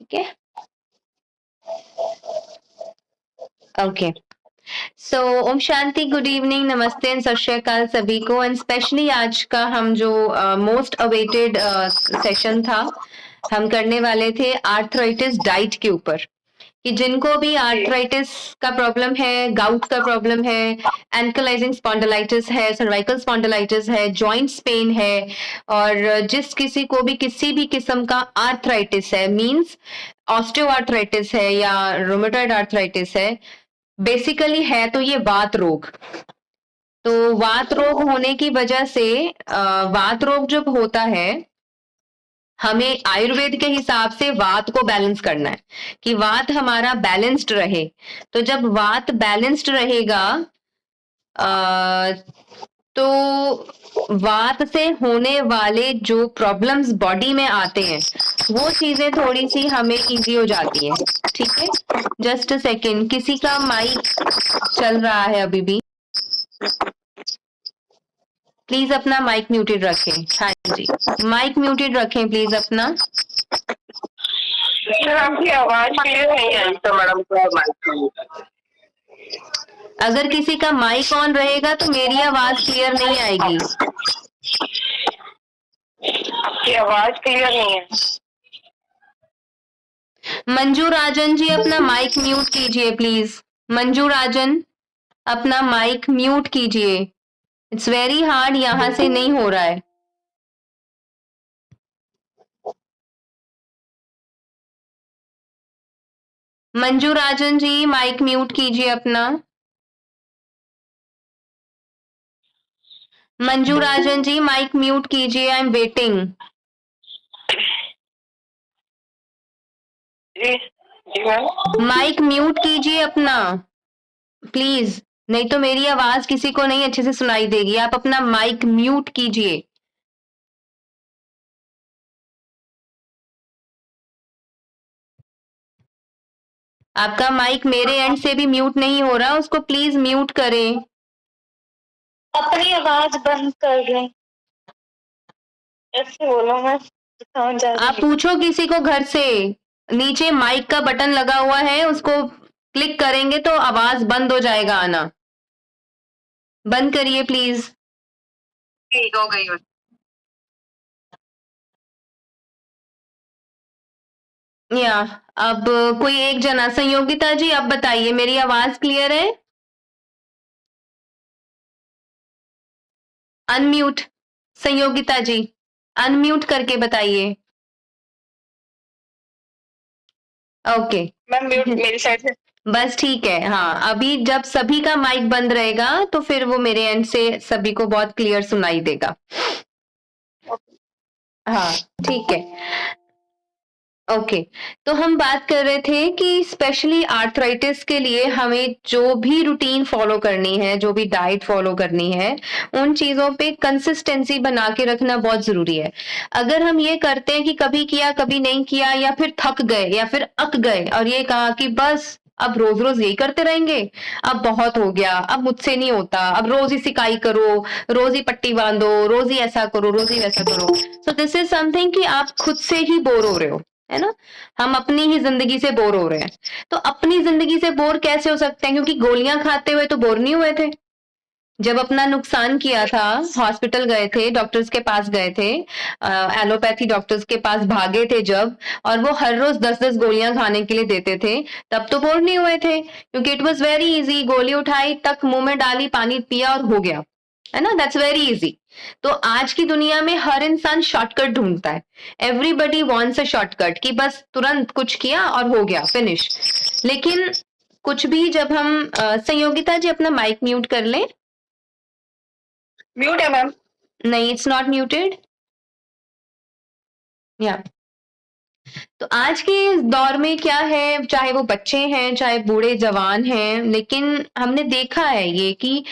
ठीक है, ओके। सो Om Shanti, good evening, नमस्ते एंड सत श्री अकाल सभी को। एंड स्पेशली आज का हम जो मोस्ट अवेटेड सेशन था, हम करने वाले थे आर्थराइटिस डाइट के ऊपर, कि जिनको भी आर्थराइटिस का प्रॉब्लम है, गाउट का प्रॉब्लम है, एंकलाइजिंग स्पॉन्डिलाइटिस है, सर्वाइकल स्पॉन्डिलाइटिस है, जॉइंट्स पेन है, और जिस किसी को भी किसी भी किस्म का आर्थराइटिस है, मींस ऑस्टियोआर्थराइटिस है या रोमेटॉइड आर्थराइटिस है, बेसिकली है तो ये वात रोग। तो वात रोग होने की वजह से वात रोग जब होता है, हमें आयुर्वेद के हिसाब से वात को बैलेंस करना है कि वात हमारा बैलेंस्ड रहे। तो जब वात बैलेंस्ड रहेगा तो वात से होने वाले जो प्रॉब्लम्स बॉडी में आते हैं वो चीजें थोड़ी सी हमें इजी हो जाती है। ठीक है, जस्ट अ सेकेंड, किसी का माइक चल रहा है अभी भी, प्लीज अपना माइक म्यूटेड रखें। हाँ जी, माइक म्यूटेड रखें प्लीज अपना। आपकी आवाज क्लियर नहीं है तो मैडम। अगर किसी का माइक ऑन रहेगा तो मेरी आवाज क्लियर नहीं आएगी। आपकी आवाज क्लियर नहीं है। मंजू राजन जी, अपना माइक म्यूट कीजिए प्लीज। मंजू राजन, अपना माइक म्यूट कीजिए। इट्स वेरी हार्ड, यहां से नहीं हो रहा है। मंजू राजन जी, माइक म्यूट कीजिए अपना। मंजू राजन जी, माइक म्यूट कीजिए, आई एम वेटिंग। जी मैम। माइक म्यूट कीजिए अपना प्लीज, नहीं तो मेरी आवाज किसी को नहीं अच्छे से सुनाई देगी। आप अपना माइक म्यूट कीजिए। आपका माइक मेरे एंड से भी म्यूट नहीं हो रहा, उसको प्लीज म्यूट करें। अपनी आवाज बंद कर लें, ऐसे बोलो। मैं आप पूछो किसी को घर से, नीचे माइक का बटन लगा हुआ है, उसको क्लिक करेंगे तो आवाज बंद हो जाएगा आना। बंद करिए प्लीज। ठीक हो गई। या अब कोई एक जना, संयोगिता जी अब बताइए, मेरी आवाज क्लियर है? अनम्यूट, संयोगिता जी अनम्यूट करके बताइए। ओके मैम म्यूट मेरी साइड से। बस ठीक है। हाँ, अभी जब सभी का माइक बंद रहेगा तो फिर वो मेरे एंड से सभी को बहुत क्लियर सुनाई देगा। हाँ ठीक है, ओके। तो हम बात कर रहे थे कि स्पेशली आर्थराइटिस के लिए हमें जो भी रूटीन फॉलो करनी है, जो भी डाइट फॉलो करनी है, उन चीजों पे कंसिस्टेंसी बना के रखना बहुत जरूरी है। अगर हम ये करते हैं कि कभी किया कभी नहीं किया, या फिर थक गए या फिर अक गए और ये कहा कि बस अब रोज रोज यही करते रहेंगे, अब बहुत हो गया, अब मुझसे नहीं होता, अब रोज ही सिकाई करो, रोज ही पट्टी बांधो, रोज ही ऐसा करो, रोज ही वैसा करो। सो दिस इज समथिंग कि आप खुद से ही बोर हो रहे हो, है ना। हम अपनी ही जिंदगी से बोर हो रहे हैं। तो अपनी जिंदगी से बोर कैसे हो सकते हैं, क्योंकि गोलियां खाते हुए तो बोर नहीं हुए थे। जब अपना नुकसान किया था, हॉस्पिटल गए थे, डॉक्टर्स के पास गए थे, एलोपैथी डॉक्टर्स के पास भागे थे जब, और वो हर रोज 10-10 गोलियां खाने के लिए देते थे, तब तो बोर नहीं हुए थे, क्योंकि इट वॉज वेरी इजी। गोली उठाई, टक मुंह में डाली, पानी पिया और हो गया, है ना। That's very easy. तो आज की दुनिया में हर इंसान शॉर्टकट ढूंढता है। एवरीबडी वांट्स अ शॉर्टकट, कि बस तुरंत कुछ किया और हो गया, फिनिश। लेकिन कुछ भी जब हम संयोगिता जी अपना माइक म्यूट कर लें। म्यूट है मैम। नहीं, इट्स नॉट म्यूटेड। या तो आज के दौर में क्या है, चाहे वो बच्चे हैं चाहे बूढ़े जवान हैं, लेकिन हमने देखा है ये कि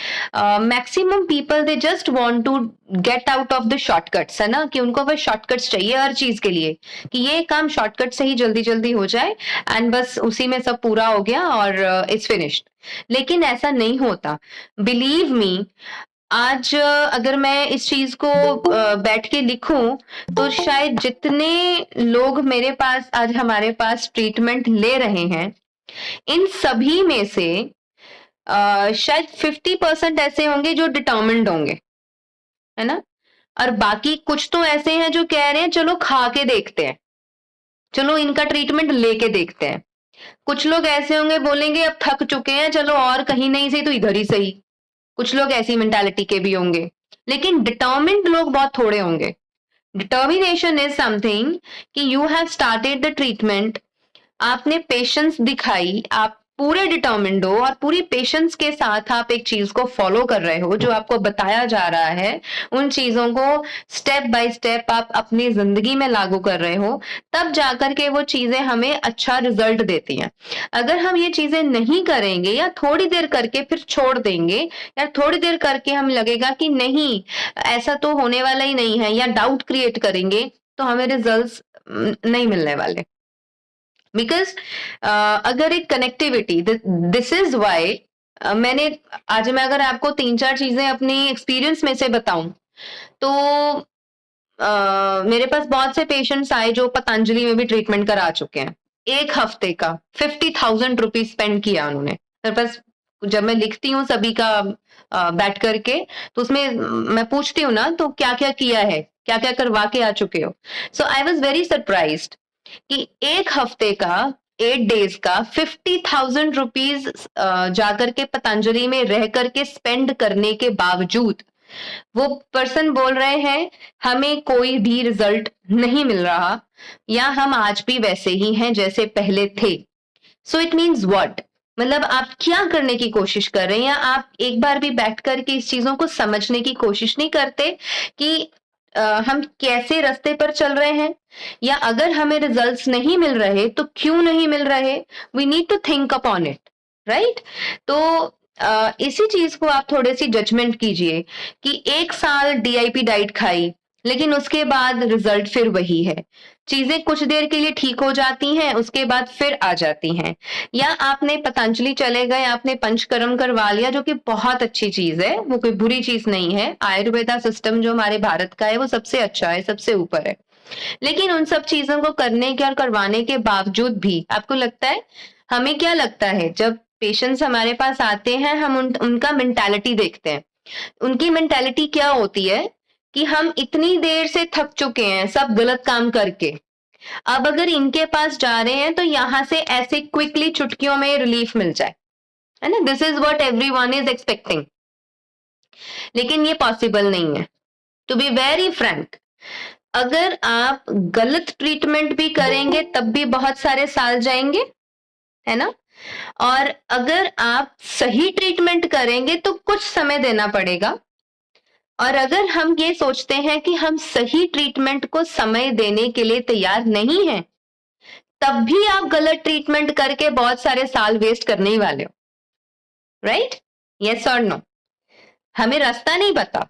maximum people they just want to get out of the shortcuts, है ना, कि उनको बस शॉर्टकट्स चाहिए हर चीज के लिए, कि ये काम शॉर्टकट से ही जल्दी जल्दी हो जाए एंड बस उसी में सब पूरा हो गया और इट्स फिनिश्ड। लेकिन ऐसा नहीं होता, बिलीव मी। आज अगर मैं इस चीज को बैठ के लिखूं तो शायद जितने लोग मेरे पास आज हमारे पास ट्रीटमेंट ले रहे हैं, इन सभी में से शायद 50% ऐसे होंगे जो डिटर्मिन्ड होंगे, है ना? और बाकी कुछ तो ऐसे हैं जो कह रहे हैं चलो खा के देखते हैं, चलो इनका ट्रीटमेंट लेके देखते हैं। कुछ लोग ऐसे होंगे बोलेंगे अब थक चुके हैं, चलो और कहीं नहीं सही तो इधर ही सही। कुछ लोग ऐसी मेंटालिटी के भी होंगे, लेकिन डिटर्मिन्ड लोग बहुत थोड़े होंगे। डिटर्मिनेशन इज समथिंग कि you have started the treatment, आपने पेशेंस दिखाई, आप पूरे डिटर्मिन्ड हो और पूरी पेशेंस के साथ आप एक चीज को फॉलो कर रहे हो जो आपको बताया जा रहा है, उन चीजों को स्टेप बाय स्टेप आप अपनी जिंदगी में लागू कर रहे हो, तब जाकर के वो चीजें हमें अच्छा रिजल्ट देती हैं। अगर हम ये चीजें नहीं करेंगे या थोड़ी देर करके फिर छोड़ देंगे या थोड़ी देर करके हम लगेगा कि नहीं ऐसा तो होने वाला ही नहीं है या डाउट क्रिएट करेंगे, तो हमें रिजल्ट्स नहीं मिलने वाले। बिकॉज अगर एक कनेक्टिविटी, दिस इज वाई मैंने आज मैं अगर आपको 3-4 चीजें अपनी एक्सपीरियंस में से बताऊं तो मेरे पास बहुत से पेशेंट्स आए जो पतंजलि में भी ट्रीटमेंट करा चुके हैं। एक हफ्ते का 50,000 रुपीज स्पेंड किया उन्होंने मेरे पास। जब मैं लिखती हूँ सभी का बैठ करके तो उसमें मैं पूछती हूँ ना तो क्या क्या किया है, क्या क्या करवा के आ चुके हो। सो आई वॉज वेरी सरप्राइज्ड कि एक हफ्ते का 8 डेज का 50,000 रुपीज जाकर के पतंजलि में रह करके स्पेंड करने के बावजूद वो पर्सन बोल रहे हैं हमें कोई भी रिजल्ट नहीं मिल रहा या हम आज भी वैसे ही हैं जैसे पहले थे। सो इट मीन्स व्हाट, मतलब आप क्या करने की कोशिश कर रहे हैं, या आप एक बार भी बैठ करके इस चीजों को समझने की कोशिश नहीं करते कि हम कैसे रास्ते पर चल रहे हैं, या अगर हमें रिजल्ट्स नहीं मिल रहे तो क्यों नहीं मिल रहे। We need to think upon it, right? तो इसी चीज को आप थोड़ी सी जजमेंट कीजिए कि 1 साल डीआईपी डाइट खाई लेकिन उसके बाद रिजल्ट फिर वही है। चीजें कुछ देर के लिए ठीक हो जाती हैं, उसके बाद फिर आ जाती हैं। या आपने पतंजलि चले गए, आपने पंचकर्म करवा लिया जो कि बहुत अच्छी चीज है, वो कोई बुरी चीज नहीं है। आयुर्वेदा सिस्टम जो हमारे भारत का है वो सबसे अच्छा है, सबसे ऊपर है। लेकिन उन सब चीजों को करने के और करवाने के बावजूद भी आपको लगता है, हमें क्या लगता है जब पेशेंट्स हमारे पास आते हैं हम उनका मेंटालिटी देखते हैं। उनकी मेंटालिटी क्या होती है कि हम इतनी देर से थक चुके हैं सब गलत काम करके, अब अगर इनके पास जा रहे हैं तो यहां से ऐसे क्विकली चुटकियों में रिलीफ मिल जाए, है ना? This is what everyone is expecting. लेकिन ये पॉसिबल नहीं है। टू बी वेरी फ्रैंक, अगर आप गलत ट्रीटमेंट भी करेंगे तब भी बहुत सारे साल जाएंगे, है ना? और अगर आप सही ट्रीटमेंट करेंगे तो कुछ समय देना पड़ेगा। और अगर हम ये सोचते हैं कि हम सही ट्रीटमेंट को समय देने के लिए तैयार नहीं हैं, तब भी आप गलत ट्रीटमेंट करके बहुत सारे साल वेस्ट करने ही वाले हो, राइट? यस और नो? हमें रास्ता नहीं पता,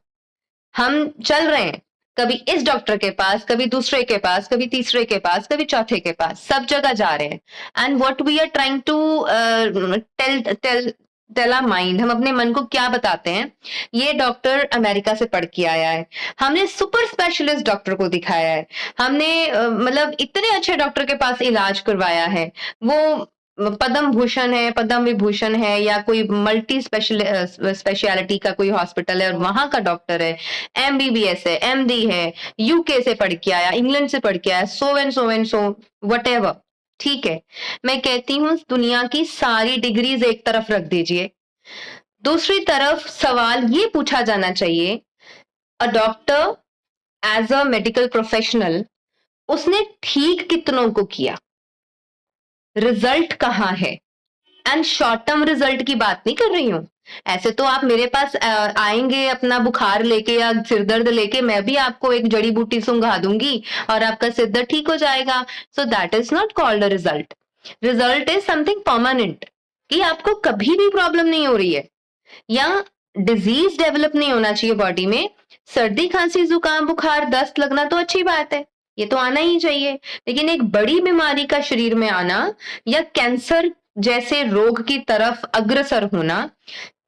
हम चल रहे हैं कभी इस डॉक्टर के पास, कभी दूसरे के पास, कभी तीसरे के पास, कभी चौथे के पास, सब जगह जा रहे हैं। And what we are trying to tell tell tell our mind, हम अपने मन को क्या बताते हैं, ये डॉक्टर अमेरिका से पढ़ के आया है, हमने सुपर स्पेशलिस्ट डॉक्टर को दिखाया है, हमने मतलब इतने अच्छे डॉक्टर के पास इलाज करवाया है, वो पद्म भूषण है, पद्म विभूषण है, या कोई मल्टी स्पेशलिटी का कोई हॉस्पिटल है और वहां का डॉक्टर है, एमबीबीएस है, एमडी है, यूके से पढ़ के आया, इंग्लैंड से पढ़ के आया, सो एंड सो व्हाटएवर। ठीक है, मैं कहती हूँ दुनिया की सारी डिग्रीज एक तरफ रख दीजिए, दूसरी तरफ सवाल ये पूछा जाना चाहिए, a doctor as a medical professional उसने ठीक कितनों को किया, रिजल्ट कहाँ है? एंड शॉर्ट टर्म रिजल्ट की बात नहीं कर रही हूँ। ऐसे तो आप मेरे पास आएंगे अपना बुखार लेके या सिर दर्द लेके, मैं भी आपको एक जड़ी बूटी सुंघा दूंगी और आपका सिर दर्द ठीक हो जाएगा। So that is not called a result. Result is something permanent, कि आपको कभी भी प्रॉब्लम नहीं हो रही है या डिजीज डेवलप नहीं होना चाहिए बॉडी में। सर्दी खांसी जुकाम बुखार दस्त लगना तो अच्छी बात है, ये तो आना ही चाहिए, लेकिन एक बड़ी बीमारी का शरीर में आना या कैंसर जैसे रोग की तरफ अग्रसर होना,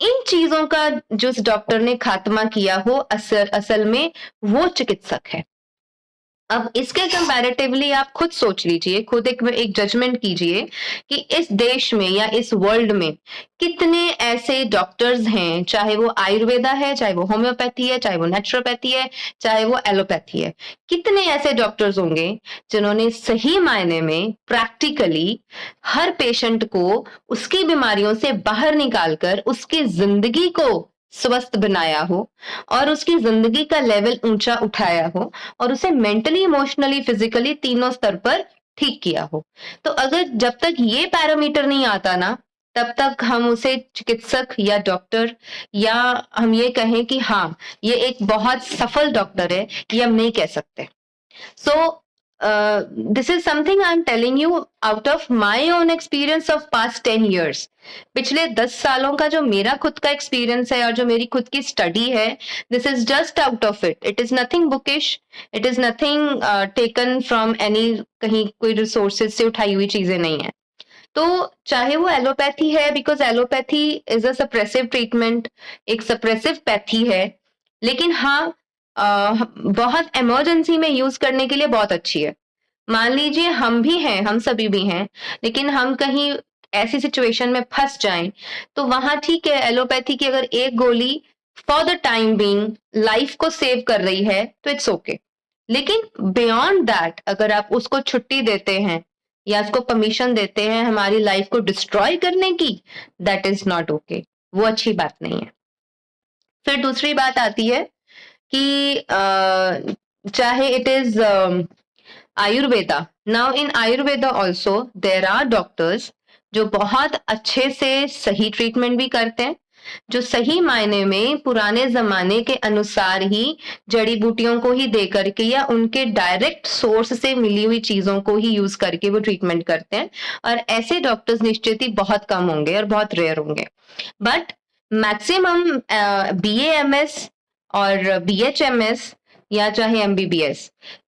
इन चीजों का जिस डॉक्टर ने खात्मा किया हो असल में वो चिकित्सक है। अब इसके कंपैरेटिवली आप खुद सोच लीजिए, खुद एक जजमेंट कीजिए कि इस देश में या इस वर्ल्ड में कितने ऐसे डॉक्टर्स हैं, चाहे वो आयुर्वेदा है, चाहे वो होम्योपैथी है, चाहे वो नेचुरोपैथी है, चाहे वो एलोपैथी है। कितने ऐसे डॉक्टर्स होंगे जिन्होंने सही मायने में प्रैक्टिकली हर पेशेंट को उसकी बीमारियों से बाहर निकालकर उसकी जिंदगी को स्वस्थ बनाया हो और उसकी जिंदगी का लेवल ऊंचा उठाया हो और उसे मेंटली, इमोशनली, फिजिकली तीनों स्तर पर ठीक किया हो। तो अगर जब तक ये पैरामीटर नहीं आता ना, तब तक हम उसे चिकित्सक या डॉक्टर या हम ये कहें कि हाँ, ये एक बहुत सफल डॉक्टर है, ये हम नहीं कह सकते। So, this is something I'm telling you out of my own experience of past 10 years. पिछले 10 सालों का जो मेरा खुद का एक्सपीरियंस है और जो मेरी खुद की स्टडी है, this is just out of it. It is nothing bookish, it is nothing taken from any, कहीं कोई रिसोर्सेज से उठाई हुई चीजें नहीं है. तो चाहे वो एलोपैथी है, because allopathy is a suppressive treatment, एक सप्रेसिव पैथी है, लेकिन हाँ बहुत इमरजेंसी में यूज करने के लिए बहुत अच्छी है. मान लीजिए हम भी हैं, हम सभी भी हैं, लेकिन हम कहीं ऐसी सिचुएशन में फंस जाएं, तो वहां ठीक है, एलोपैथी की अगर एक गोली for the time being life को सेव कर रही है तो इट्स ओके. लेकिन बियॉन्ड दैट अगर आप उसको छुट्टी देते हैं या उसको परमिशन देते हैं हमारी लाइफ को डिस्ट्रॉय करने की, दैट इज नॉट ओके. वो अच्छी बात नहीं है. फिर दूसरी बात आती है कि चाहे it is Ayurveda. Now in Ayurveda also there are doctors जो बहुत अच्छे से सही ट्रीटमेंट भी करते हैं, जो सही मायने में पुराने जमाने के अनुसार ही जड़ी बूटियों को ही दे करके या उनके डायरेक्ट सोर्स से मिली हुई चीजों को ही यूज करके वो ट्रीटमेंट करते हैं. और ऐसे डॉक्टर्स निश्चित ही बहुत कम होंगे और बहुत रेयर होंगे. बट मैक्सिमम BAMS और BHMS या चाहे MBBS,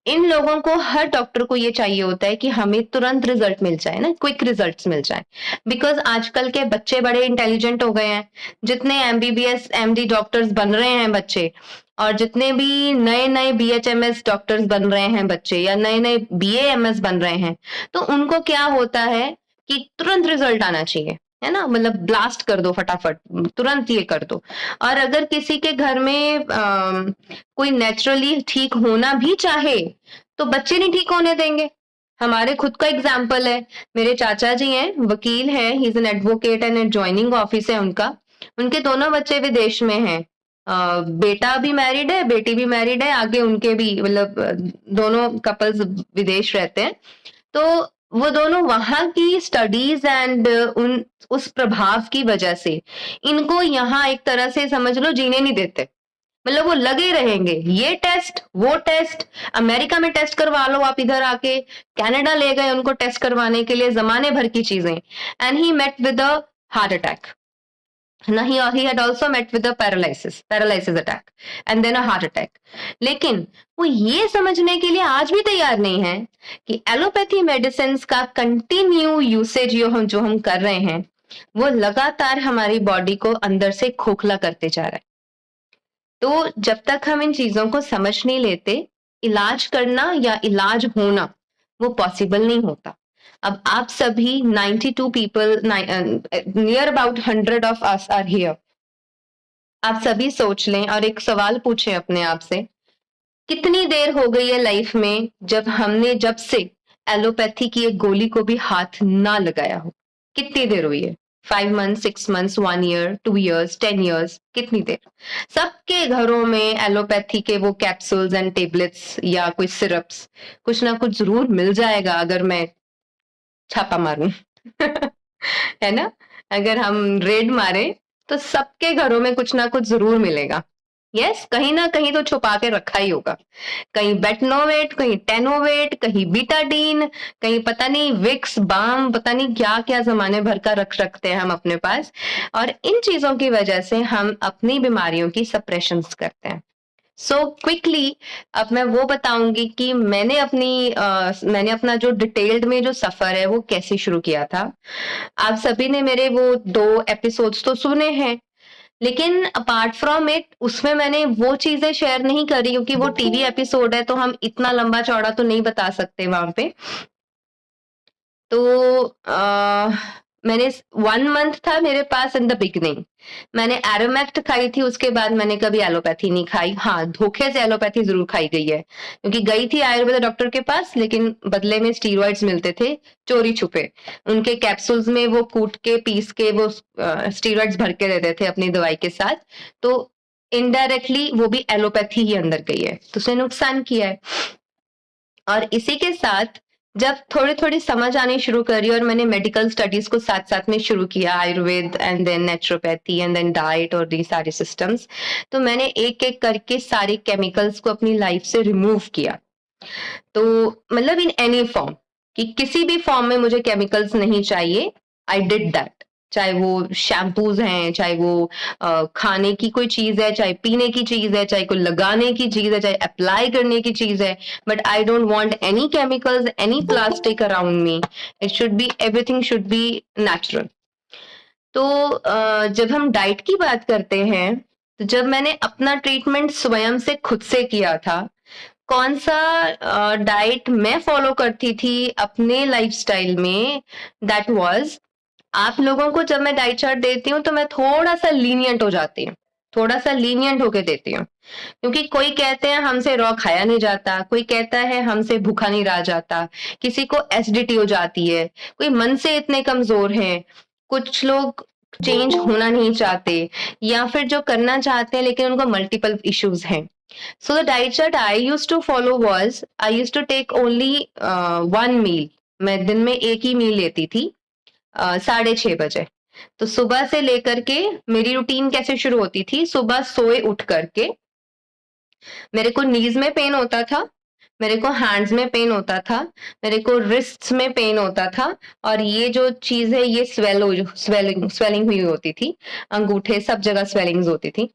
इन लोगों को, हर डॉक्टर को ये चाहिए होता है कि हमें तुरंत रिजल्ट मिल जाए ना, क्विक रिजल्ट्स मिल जाए. बिकॉज आजकल के बच्चे बड़े इंटेलिजेंट हो गए हैं. जितने MBBS MD डॉक्टर्स बन रहे हैं बच्चे, और जितने भी नए नए BHMS डॉक्टर्स बन रहे हैं बच्चे या नए नए BAMS बन रहे हैं, तो उनको क्या होता है कि तुरंत रिजल्ट आना चाहिए, है ना, मतलब ब्लास्ट कर दो फटाफट, तुरंत ये कर दो. और अगर किसी के घर में कोई नेचुरली ठीक होना भी चाहे तो बच्चे नहीं ठीक होने देंगे. हमारे खुद का एग्जाम्पल है. मेरे चाचा जी हैं, वकील हैं, he is an advocate and joining office है उनका. उनके दोनों बच्चे विदेश में हैं. बेटा भी मैरिड है, बेटी भी मैरिड है, आगे उनके भी, मतलब दोनों कपल्स विदेश रहते हैं. तो वो दोनों वहां की स्टडीज एंड उस प्रभाव की वजह से इनको यहाँ एक तरह से समझ लो जीने नहीं देते. मतलब वो लगे रहेंगे, ये टेस्ट वो टेस्ट, अमेरिका में टेस्ट करवा लो आप, इधर आके कनाडा ले गए उनको टेस्ट करवाने के लिए, जमाने भर की चीजें. And he met with a heart attack. he had also met with a paralysis attack and then a heart attack. लेकिन वो ये समझने के लिए आज भी तैयार नहीं है कि एलोपैथी मेडिसिन का कंटिन्यू यूसेज जो हम कर रहे हैं वो लगातार हमारी बॉडी को अंदर से खोखला करते जा रहा है. तो जब तक हम इन चीजों को समझ नहीं लेते, इलाज करना या इलाज होना वो पॉसिबल नहीं होता. अब आप सभी 92 people, near about 100 of us are here. आप सभी सोच लें और एक सवाल पूछें अपने आप से, कितनी देर हो गई है लाइफ में जब से एलोपैथी की एक गोली को भी हाथ ना लगाया हो? कितनी देर हुई है? 5 months, 6 months, 1 year, 2 years, 10 years, कितनी देर? सबके घरों में एलोपैथी के वो कैप्सूल्स एंड टेबलेट्स या कोई सिरप्स, कुछ ना कुछ जरूर मिल जाएगा अगर मैं छापा मारूं. है ना, अगर हम रेड मारे तो सबके घरों में कुछ ना कुछ जरूर मिलेगा. यस, कहीं ना कहीं तो छुपा के रखा ही होगा. कहीं बेटनोवेट, कहीं टेनोवेट, कहीं बीटाडीन, कहीं पता नहीं विक्स बाम, पता नहीं क्या क्या जमाने भर का रखते हैं हम अपने पास. और इन चीजों की वजह से हम अपनी बीमारियों की सप्रेशंस करते हैं. सो क्विकली अब मैं वो बताऊंगी कि मैंने अपना जो डिटेल्ड में जो सफर है वो कैसे शुरू किया था। आप सभी ने मेरे वो 2 एपिसोड्स तो सुने हैं, लेकिन अपार्ट फ्रॉम इट उसमें मैंने वो चीजें शेयर नहीं करी क्योंकि वो टीवी एपिसोड है, तो हम इतना लंबा चौड़ा तो नहीं बता सकते वहां पे। तो मैंने 1 मंथ था मेरे पास इन द बिगिनिंग। मैंने एरोमैक्ट खाई थी, उसके बाद मैंने कभी एलोपैथी नहीं खाई। हाँ, धोखे से एलोपैथी ज़रूर खाई गई है, क्योंकि गई थी आयुर्वेद डॉक्टर के पास, लेकिन बदले में स्टीरॉइड्स मिलते थे चोरी-छुपे। उनके कैप्सूल्स में वो कूट के, पीस के वो स्टीरॉइड्स भर के देते थे अपनी दवाई के साथ। तो इनडायरेक्टली वो भी एलोपैथी ही अंदर गई है, तो उसने नुकसान किया है। और इसी के साथ जब थोड़ी-थोड़ी समझ आनी शुरू करी और मैंने मेडिकल स्टडीज को साथ-साथ में शुरू किया, Ayurveda and then naturopathy and then diet और दी सारे सिस्टम्स, तो मैंने एक-एक करके सारे केमिकल्स को अपनी लाइफ से रिमूव किया। तो मतलब इन एनी फॉर्म, कि किसी भी फॉर्म में मुझे केमिकल्स नहीं चाहिए, आई डिड दैट। चाहे वो शैम्पूज हैं, चाहे वो खाने की कोई चीज है, चाहे पीने की चीज है, चाहे कोई लगाने की चीज है, चाहे अप्लाई करने की चीज है, but I don't want any chemicals, any plastic around me. It should be, everything should be natural. तो जब हम डाइट की बात करते हैं, तो जब मैंने अपना ट्रीटमेंट स्वयं से खुद से किया था, कौन सा डाइट मैं फॉलो करती थी अपने लाइफस्टाइल में, दैट वाज, आप लोगों को जब मैं डाइट चार्ट देती हूँ तो मैं थोड़ा सा लीनियंट हो जाती हूँ, थोड़ा सा लीनियंट होके देती हूँ, क्योंकि कोई कहते हैं हमसे रॉ खाया नहीं जाता, कोई कहता है हमसे भूखा नहीं रहा जाता, किसी को एसिडिटी हो जाती है, कोई मन से इतने कमजोर हैं, कुछ लोग चेंज होना नहीं चाहते, या फिर जो करना चाहते हैं लेकिन उनको मल्टीपल इश्यूज हैं। So the diet chart I used to follow was, I used to take only 1 meal. मैं दिन में एक ही मील लेती थी 6:30 बजे। तो सुबह से लेकर के मेरी रूटीन कैसे शुरू होती थी, सुबह सोए उठ करके मेरे को नीज में पेन होता था, मेरे को हैंड्स में पेन होता था, मेरे को रिस्ट्स में पेन होता था, और ये जो चीज है ये स्वेलिंग हुई होती थी, अंगूठे सब जगह स्वेलिंग्स होती थी।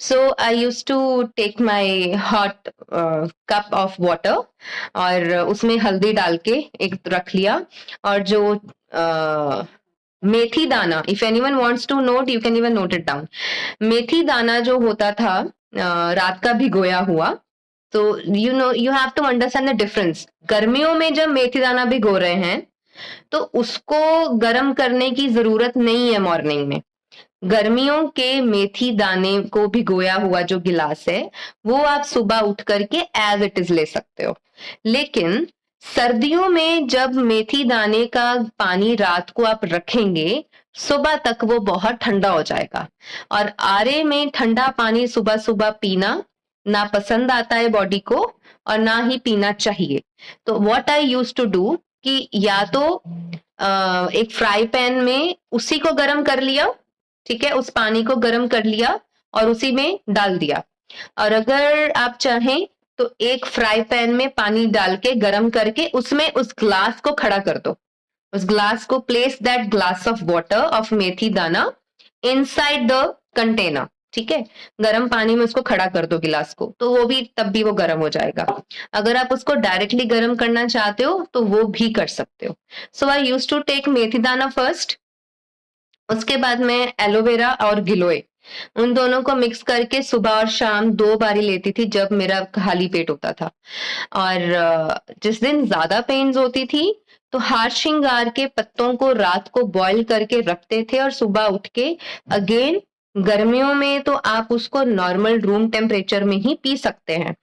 So I use to take my hot cup of water, और उसमें हल्दी डाल के एक रख लिया, और जो मेथी दाना, if anyone wants to note you can even note it down. मेथी दाना जो होता था रात का भिगोया हुआ, तो you have to understand the difference. गर्मियों में जब मेथी दाना भिगो रहे हैं तो उसको गर्म करने की जरूरत नहीं है मॉर्निंग में। गर्मियों के मेथी दाने को भिगोया हुआ जो गिलास है वो आप सुबह उठ करके एज इट इज ले सकते हो। लेकिन सर्दियों में जब मेथी दाने का पानी रात को आप रखेंगे, सुबह तक वो बहुत ठंडा हो जाएगा, और आरे में ठंडा पानी सुबह सुबह पीना ना पसंद आता है बॉडी को, और ना ही पीना चाहिए। तो what I use to do, कि या तो एक फ्राई पैन में उसी को गर्म कर लिया, ठीक है, उस पानी को गर्म कर लिया और उसी में डाल दिया, और अगर आप चाहें तो एक फ्राई पैन में पानी डाल के गर्म करके उसमें उस ग्लास को खड़ा कर दो, उस ग्लास को, place that glass of water of methi dana inside the container, ठीक है, गर्म पानी में उसको खड़ा कर दो गिलास को, तो वो भी तब भी वो गर्म हो जाएगा। अगर आप उसको डायरेक्टली गर्म करना चाहते हो तो वो भी कर सकते हो। सो आई यूज टू टेक मेथी दाना फर्स्ट, उसके बाद मैं एलोवेरा और गिलोय उन दोनों को मिक्स करके सुबह और शाम 2 बारी लेती थी जब मेरा खाली पेट होता था। और जिस दिन ज्यादा पेन्स होती थी तो हार श्रृंगार के पत्तों को रात को बॉईल करके रखते थे, और सुबह उठ के अगेन, गर्मियों में तो आप उसको नॉर्मल रूम टेम्परेचर में ही पी सकते हैं,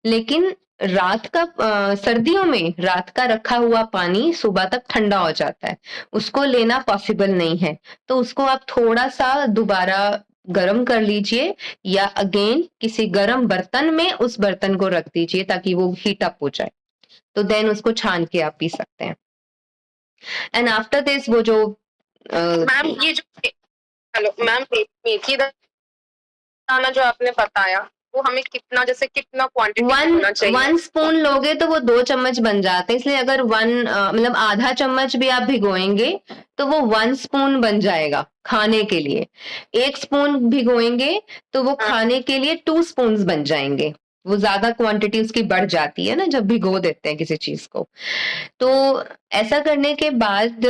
लेकिन सर्दियों में रात का रखा हुआ पानी सुबह तक ठंडा हो जाता है, उसको लेना पॉसिबल नहीं है। तो उसको आप थोड़ा सा दोबारा गरम कर लीजिए, या अगेन किसी गरम बर्तन में उस बर्तन को रख दीजिए ताकि वो हीट अप हो जाए, तो देन उसको छान के आप पी सकते हैं। एंड आफ्टर दिस वो जो मैम ये जो हेलो मैम मेथी दाना जो आपने बताया वो हमें कितना, जैसे कितना क्वांटिटी होना चाहिए? 1 स्पून लोगे तो वो 2 चम्मच बन जाते हैं, इसलिए अगर मतलब आधा चम्मच भी आप भिगोएंगे तो वो 1 स्पून बन जाएगा खाने के लिए। 1 स्पून भिगोएंगे तो वो खाने के लिए 2 स्पून बन जाएंगे। वो ज्यादा क्वांटिटी उसकी बढ़ जाती है ना जब भिगो देते हैं किसी चीज को। तो ऐसा करने के बाद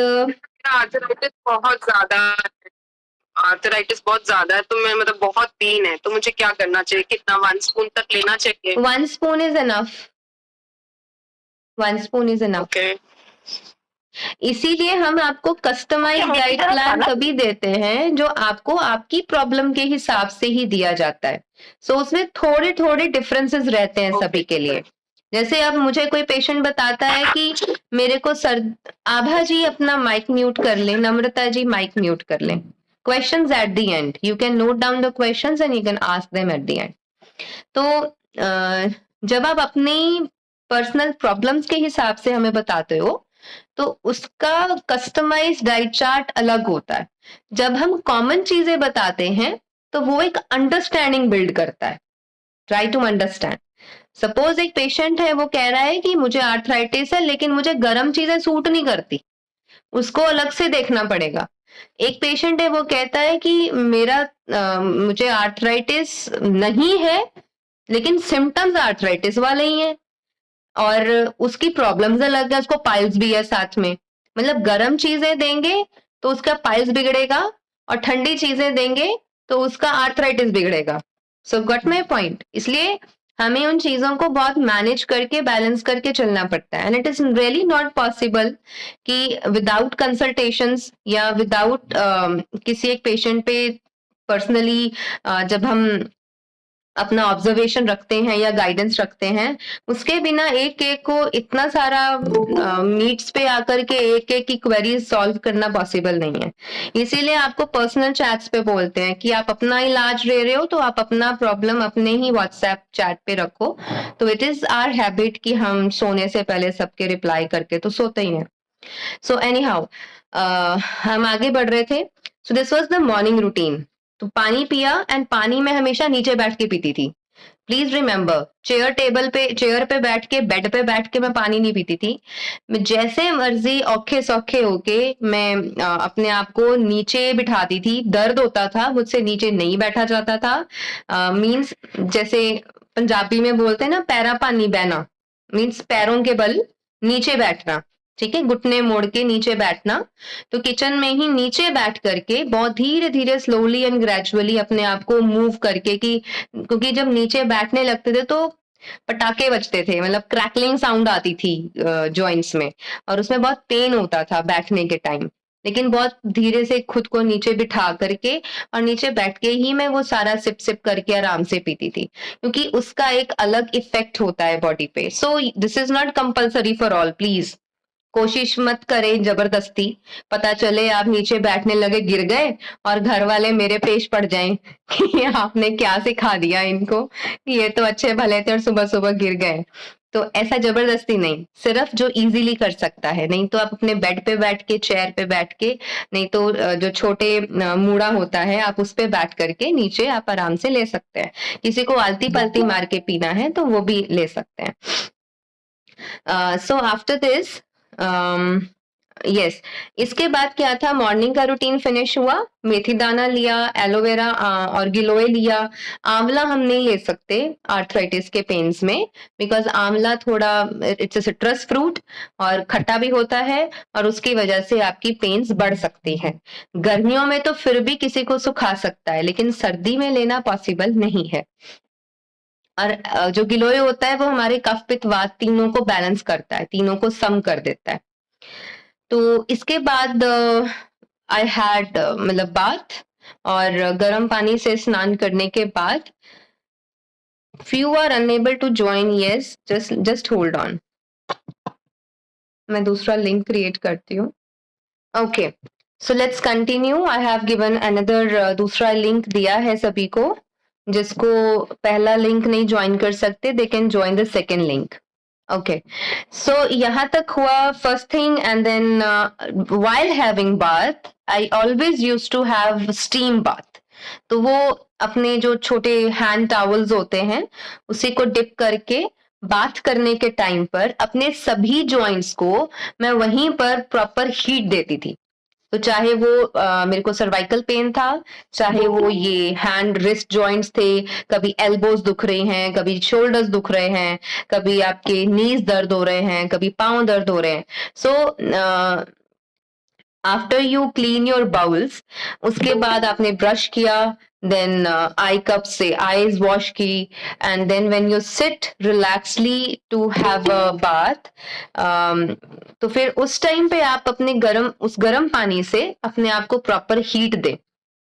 आर्थराइटिस बहुत ज्यादा आर्थराइटिस बहुत ज्यादा है, तो मैं मतलब बहुत पेन है, तो मुझे क्या करना चाहिए? कितना 1 स्पून तक लेना चाहिए? 1 spoon is enough. 1 spoon is enough. Okay. इसीलिए हम आपको कस्टमाइज डाइट प्लान तभी देते हैं जो आपको आपकी प्रॉब्लम के हिसाब से ही दिया जाता है। सो उसमें थोड़े थोड़े डिफरेंसेस रहते हैं सभी के लिए। जैसे अब मुझे कोई पेशेंट बताता है कि मेरे को सर, आभा जी अपना माइक म्यूट कर लें, नम्रता जी माइक म्यूट कर लें। Questions at the end, you can note down the questions and you can ask them at the end. तो जब आप अपनी पर्सनल प्रॉब्लम्स के हिसाब से हमें बताते हो तो उसका कस्टमाइज डाइट चार्ट अलग होता है। जब हम कॉमन चीजें बताते हैं तो वो एक अंडरस्टैंडिंग बिल्ड करता है। Try to understand. सपोज एक पेशेंट है, वो कह रहा है कि मुझे आर्थराइटिस है लेकिन मुझे गर्म चीजें सूट नहीं करती, उसको अलग से देखना पड़ेगा। एक पेशेंट है, वो कहता है कि मुझे आर्थराइटिस नहीं है लेकिन सिम्टम्स आर्थराइटिस वाले ही हैं, और उसकी प्रॉब्लम्स अलग है, उसको पाइल्स भी है साथ में। मतलब गर्म चीजें देंगे तो उसका पाइल्स बिगड़ेगा और ठंडी चीजें देंगे तो उसका आर्थराइटिस बिगड़ेगा। सो गॉट माय पॉइंट। इसलिए हमें उन चीजों को बहुत मैनेज करके बैलेंस करके चलना पड़ता है। And it is really not possible कि विदाउट कंसल्टेशंस या विदाउट किसी एक पेशेंट पे पर्सनली जब हम अपना ऑब्जर्वेशन रखते हैं या गाइडेंस रखते हैं, उसके बिना एक एक को इतना सारा नीड्स पे आकर के एक एक की क्वेरीज सॉल्व करना पॉसिबल नहीं है। इसीलिए आपको पर्सनल चैट्स पे बोलते हैं कि आप अपना इलाज ले रहे हो तो आप अपना प्रॉब्लम अपने ही व्हाट्सएप चैट पे रखो। तो इट इज आवर हैबिट कि हम सोने से पहले सबके रिप्लाई करके तो सोते ही हैं। सो एनी हाउ, हम आगे बढ़ रहे थे। So this was the morning routine. तो पानी पिया, एंड पानी में हमेशा नीचे बैठ के पीती थी। प्लीज रिमेम्बर, चेयर पे बैठ के, बेड पे बैठ के मैं पानी नहीं पीती थी। मैं जैसे मर्जी औखे सौखे होके मैं अपने आप को नीचे बिठाती थी। दर्द होता था, मुझसे नीचे नहीं बैठा जाता था। मीन्स जैसे पंजाबी में बोलते हैं ना, पैरा पानी बहना, मीन्स पैरों के बल नीचे बैठना। ठीक है, घुटने मोड़ के नीचे बैठना। तो किचन में ही नीचे बैठ करके बहुत धीरे धीरे स्लोली एंड ग्रेजुअली अपने आप को मूव करके, कि क्योंकि जब नीचे बैठने लगते थे तो पटाखे बजते थे, मतलब क्रैकलिंग साउंड आती थी जॉइंट्स में, और उसमें बहुत पेन होता था बैठने के टाइम। लेकिन बहुत धीरे से खुद को नीचे बिठा करके और नीचे बैठ के ही मैं वो सारा सिप सिप करके आराम से पीती थी, क्योंकि उसका एक अलग इफेक्ट होता है बॉडी पे। So this is not compulsory for all. Please कोशिश मत करें जबरदस्ती। पता चले आप नीचे बैठने लगे, गिर गए और घर वाले मेरे पेश पड़ जाएं कि आपने क्या सिखा दिया इनको, कि ये तो अच्छे भले थे और सुबह सुबह गिर गए। तो ऐसा जबरदस्ती नहीं, सिर्फ जो इजीली कर सकता है। नहीं तो आप अपने बेड पे बैठ के, चेयर पे बैठ के, नहीं तो जो छोटे मूड़ा होता है आप उस पे बैठ करके नीचे आप आराम से ले सकते हैं। किसी को आलती पलती मार के पीना है तो वो भी ले सकते हैं। सो आफ्टर दिस, यस, इसके बाद क्या था, मॉर्निंग का रूटीन फिनिश हुआ। मेथी दाना लिया, एलोवेरा और गिलोय लिया। आंवला हम नहीं ले सकते आर्थराइटिस के पेन्स में, बिकॉज आंवला थोड़ा, इट्स अ सिट्रस फ्रूट और खट्टा भी होता है, और उसकी वजह से आपकी पेन्स बढ़ सकती है। गर्मियों में तो फिर भी किसी को सुखा सकता है, लेकिन सर्दी में लेना पॉसिबल नहीं है। और जो गिलोय होता है वो हमारे कफ पित्त वात तीनों को बैलेंस करता है, तीनों को सम कर देता है। तो इसके बाद आई हैड मतलब बाथ, और गर्म पानी से स्नान करने के बाद, few are unable to join, yes, just hold on, मैं दूसरा लिंक क्रिएट करती हूँ। Okay, so let's continue. I have given another, दूसरा लिंक दिया है सभी को। जिसको पहला लिंक नहीं ज्वाइन कर सकते, they can join the second link. Okay, so यहाँ तक हुआ first thing. And then while having bath, I always used to have steam bath. तो वो अपने जो छोटे हैंड टॉवल्स होते हैं उसी को डिप करके बाथ करने के टाइम पर अपने सभी जॉइंट्स को मैं वहीं पर प्रॉपर हीट देती थी। तो चाहे वो मेरे को सर्वाइकल पेन था, चाहे वो ये हैंड रिस्ट जॉइंट्स थे, कभी एल्बोज दुख रहे हैं, कभी शोल्डर्स दुख रहे हैं, कभी आपके नीज दर्द हो रहे हैं, कभी पाँव दर्द हो रहे हैं। So after you clean your bowls, उसके बाद आपने ब्रश किया, देन आई कप से आईज वॉश की, and then when you sit relaxly to have a bath, तो फिर उस टाइम पे आप अपने उस गर्म पानी से अपने आप को प्रॉपर हीट दें।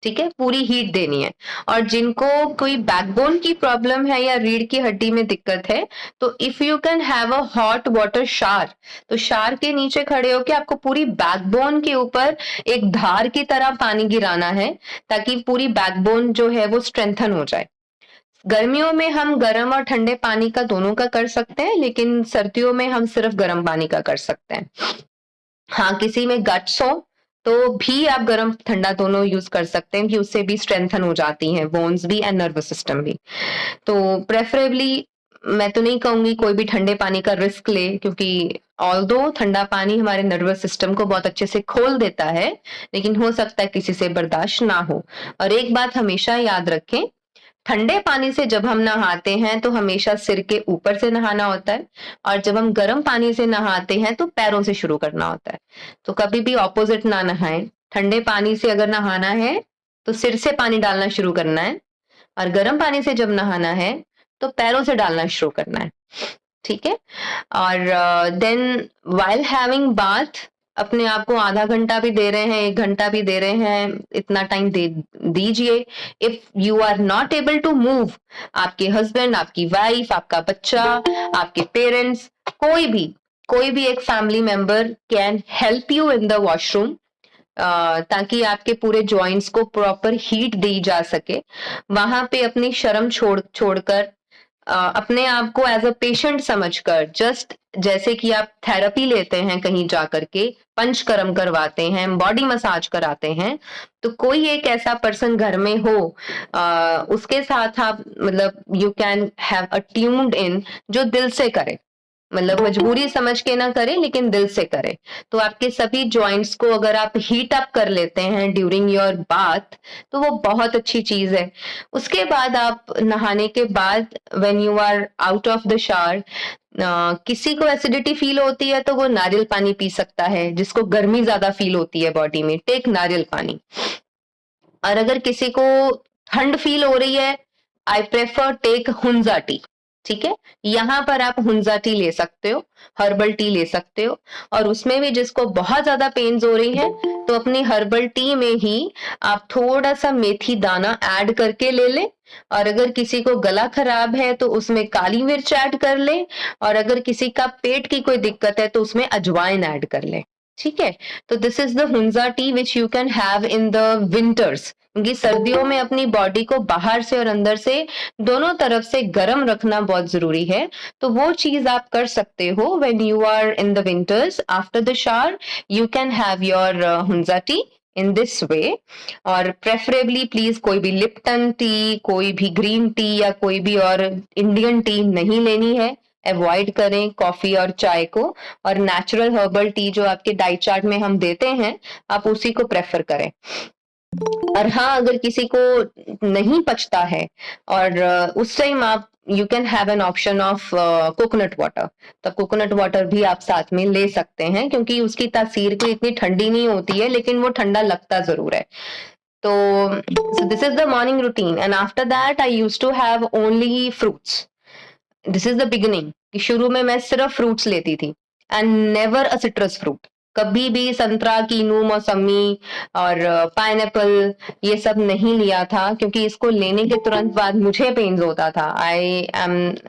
ठीक है, पूरी हीट देनी है। और जिनको कोई बैकबोन की प्रॉब्लम है या रीढ़ की हड्डी में दिक्कत है, तो if you can have a hot water शार, तो शार के नीचे खड़े होके आपको पूरी बैकबोन के ऊपर एक धार की तरह पानी गिराना है, ताकि पूरी बैकबोन जो है वो स्ट्रेंथन हो जाए। गर्मियों में हम गर्म और ठंडे पानी का दोनों का कर सकते हैं, लेकिन सर्दियों में हम सिर्फ गर्म पानी का कर सकते हैं। हाँ, किसी में गट्स हो तो भी आप गर्म ठंडा दोनों यूज कर सकते हैं, कि उससे भी स्ट्रेंथन हो जाती हैं बोन्स भी एंड नर्वस सिस्टम भी। तो प्रेफरेबली मैं तो नहीं कहूंगी कोई भी ठंडे पानी का रिस्क ले, क्योंकि ऑल्दो ठंडा पानी हमारे नर्वस सिस्टम को बहुत अच्छे से खोल देता है, लेकिन हो सकता है किसी से बर्दाश्त ना हो। और एक बात हमेशा याद रखें, ठंडे पानी से जब हम नहाते हैं तो हमेशा सिर के ऊपर से नहाना होता है, और जब हम गर्म पानी से नहाते हैं तो पैरों से शुरू करना होता है। तो कभी भी ऑपोजिट ना नहाएं। ठंडे पानी से अगर नहाना है तो सिर से पानी डालना शुरू करना है, और गर्म पानी से जब नहाना है तो पैरों से डालना शुरू करना है। ठीक है। और देन वाइल हैविंग बाथ, अपने आप को आधा घंटा भी दे रहे हैं, 1 घंटा भी दे रहे हैं, इतना टाइम दे दीजिए। If you are not able to move, आपके हस्बैंड, आपकी वाइफ, आपका बच्चा, आपके पेरेंट्स, कोई भी एक family member can help you in the washroom, ताकि आपके पूरे जॉइंट्स को प्रॉपर हीट दी जा सके। वहां पे अपनी शर्म छोड़कर अपने आप को एज अ पेशेंट समझकर, जस्ट जैसे कि आप थेरेपी लेते हैं कहीं जाकर के, पंचकर्म करवाते हैं, बॉडी मसाज कराते हैं, तो कोई एक ऐसा पर्सन घर में हो, उसके साथ आप मतलब you can have a tuned in, जो दिल से करे, मतलब मजबूरी समझ के ना करे लेकिन दिल से करे। तो आपके सभी जॉइंट्स को अगर आप हीट अप कर लेते हैं ड्यूरिंग योर बाथ, तो वो बहुत अच्छी चीज है। उसके बाद आप नहाने के बाद when you are out of the shower, किसी को एसिडिटी फील होती है तो वो नारियल पानी पी सकता है, जिसको गर्मी ज्यादा फील होती है बॉडी में, टेक नारियल पानी। और अगर किसी को ठंड फील हो रही है, I prefer take Hunza tea. ठीक है, यहाँ पर आप हुंजा टी ले सकते हो, हर्बल टी ले सकते हो। और उसमें भी जिसको बहुत ज्यादा पेन्स हो रही हैं, तो अपनी हर्बल टी में ही आप थोड़ा सा मेथी दाना ऐड करके ले लें। और अगर किसी को गला खराब है तो उसमें काली मिर्च ऐड कर ले, और अगर किसी का पेट की कोई दिक्कत है तो उसमें अजवाइन ऐड कर ले। ठीक है, तो this is the Hunza T which you can have in the winters, क्योंकि सर्दियों में अपनी बॉडी को बाहर से और अंदर से दोनों तरफ से गर्म रखना बहुत जरूरी है। तो वो चीज आप कर सकते हो when you are in the winters, after the shower you can have your Hunza tea in this way. और प्रेफरेबली प्लीज कोई भी लिप्टन टी, कोई भी ग्रीन टी या कोई भी और इंडियन टी नहीं लेनी है, अवॉइड करें कॉफी और चाय को। और नेचुरल हर्बल टी जो आपके डाइट चार्ट में हम देते हैं, आप उसी को प्रेफर करें। और हाँ, अगर किसी को नहीं पचता है, और उस टाइम आप you can have an option of coconut water, तब कोकोनट वाटर भी आप साथ में ले सकते हैं, क्योंकि उसकी तासीर कोई इतनी ठंडी नहीं होती है, लेकिन वो ठंडा लगता जरूर है। तो this is the morning routine, and after that I use to have only fruits. This is the beginning, कि शुरू में मैं सिर्फ फ्रूट्स लेती थी, and never a citrus fruit. कभी भी संतरा, कीनू, मौसमी और पाइनएप्पल ये सब नहीं लिया था, क्योंकि इसको लेने के तुरंत बाद मुझे पेन्स होता था।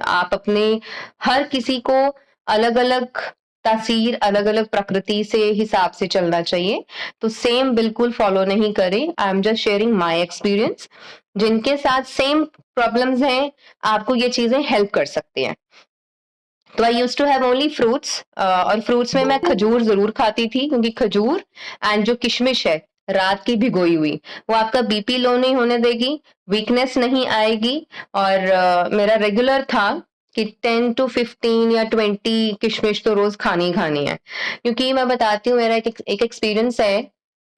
आप अपने हर किसी को अलग अलग तासीर, अलग अलग प्रकृति से हिसाब से चलना चाहिए, तो सेम बिल्कुल फॉलो नहीं करें। I am just sharing my experience. जिनके साथ सेम प्रॉब्लम्स हैं, आपको ये चीजें हेल्प कर सकती हैं। तो I use to have only fruits, और फ्रूट्स में मैं खजूर जरूर खाती थी, क्योंकि खजूर एंड जो किशमिश है रात की भिगोई हुई, वो आपका बीपी लो नहीं होने देगी, वीकनेस नहीं आएगी। और मेरा रेगुलर था कि 10 to 15 या 20 किशमिश तो रोज खानी ही खानी है। क्योंकि मैं बताती हूँ, मेरा एक एक्सपीरियंस है।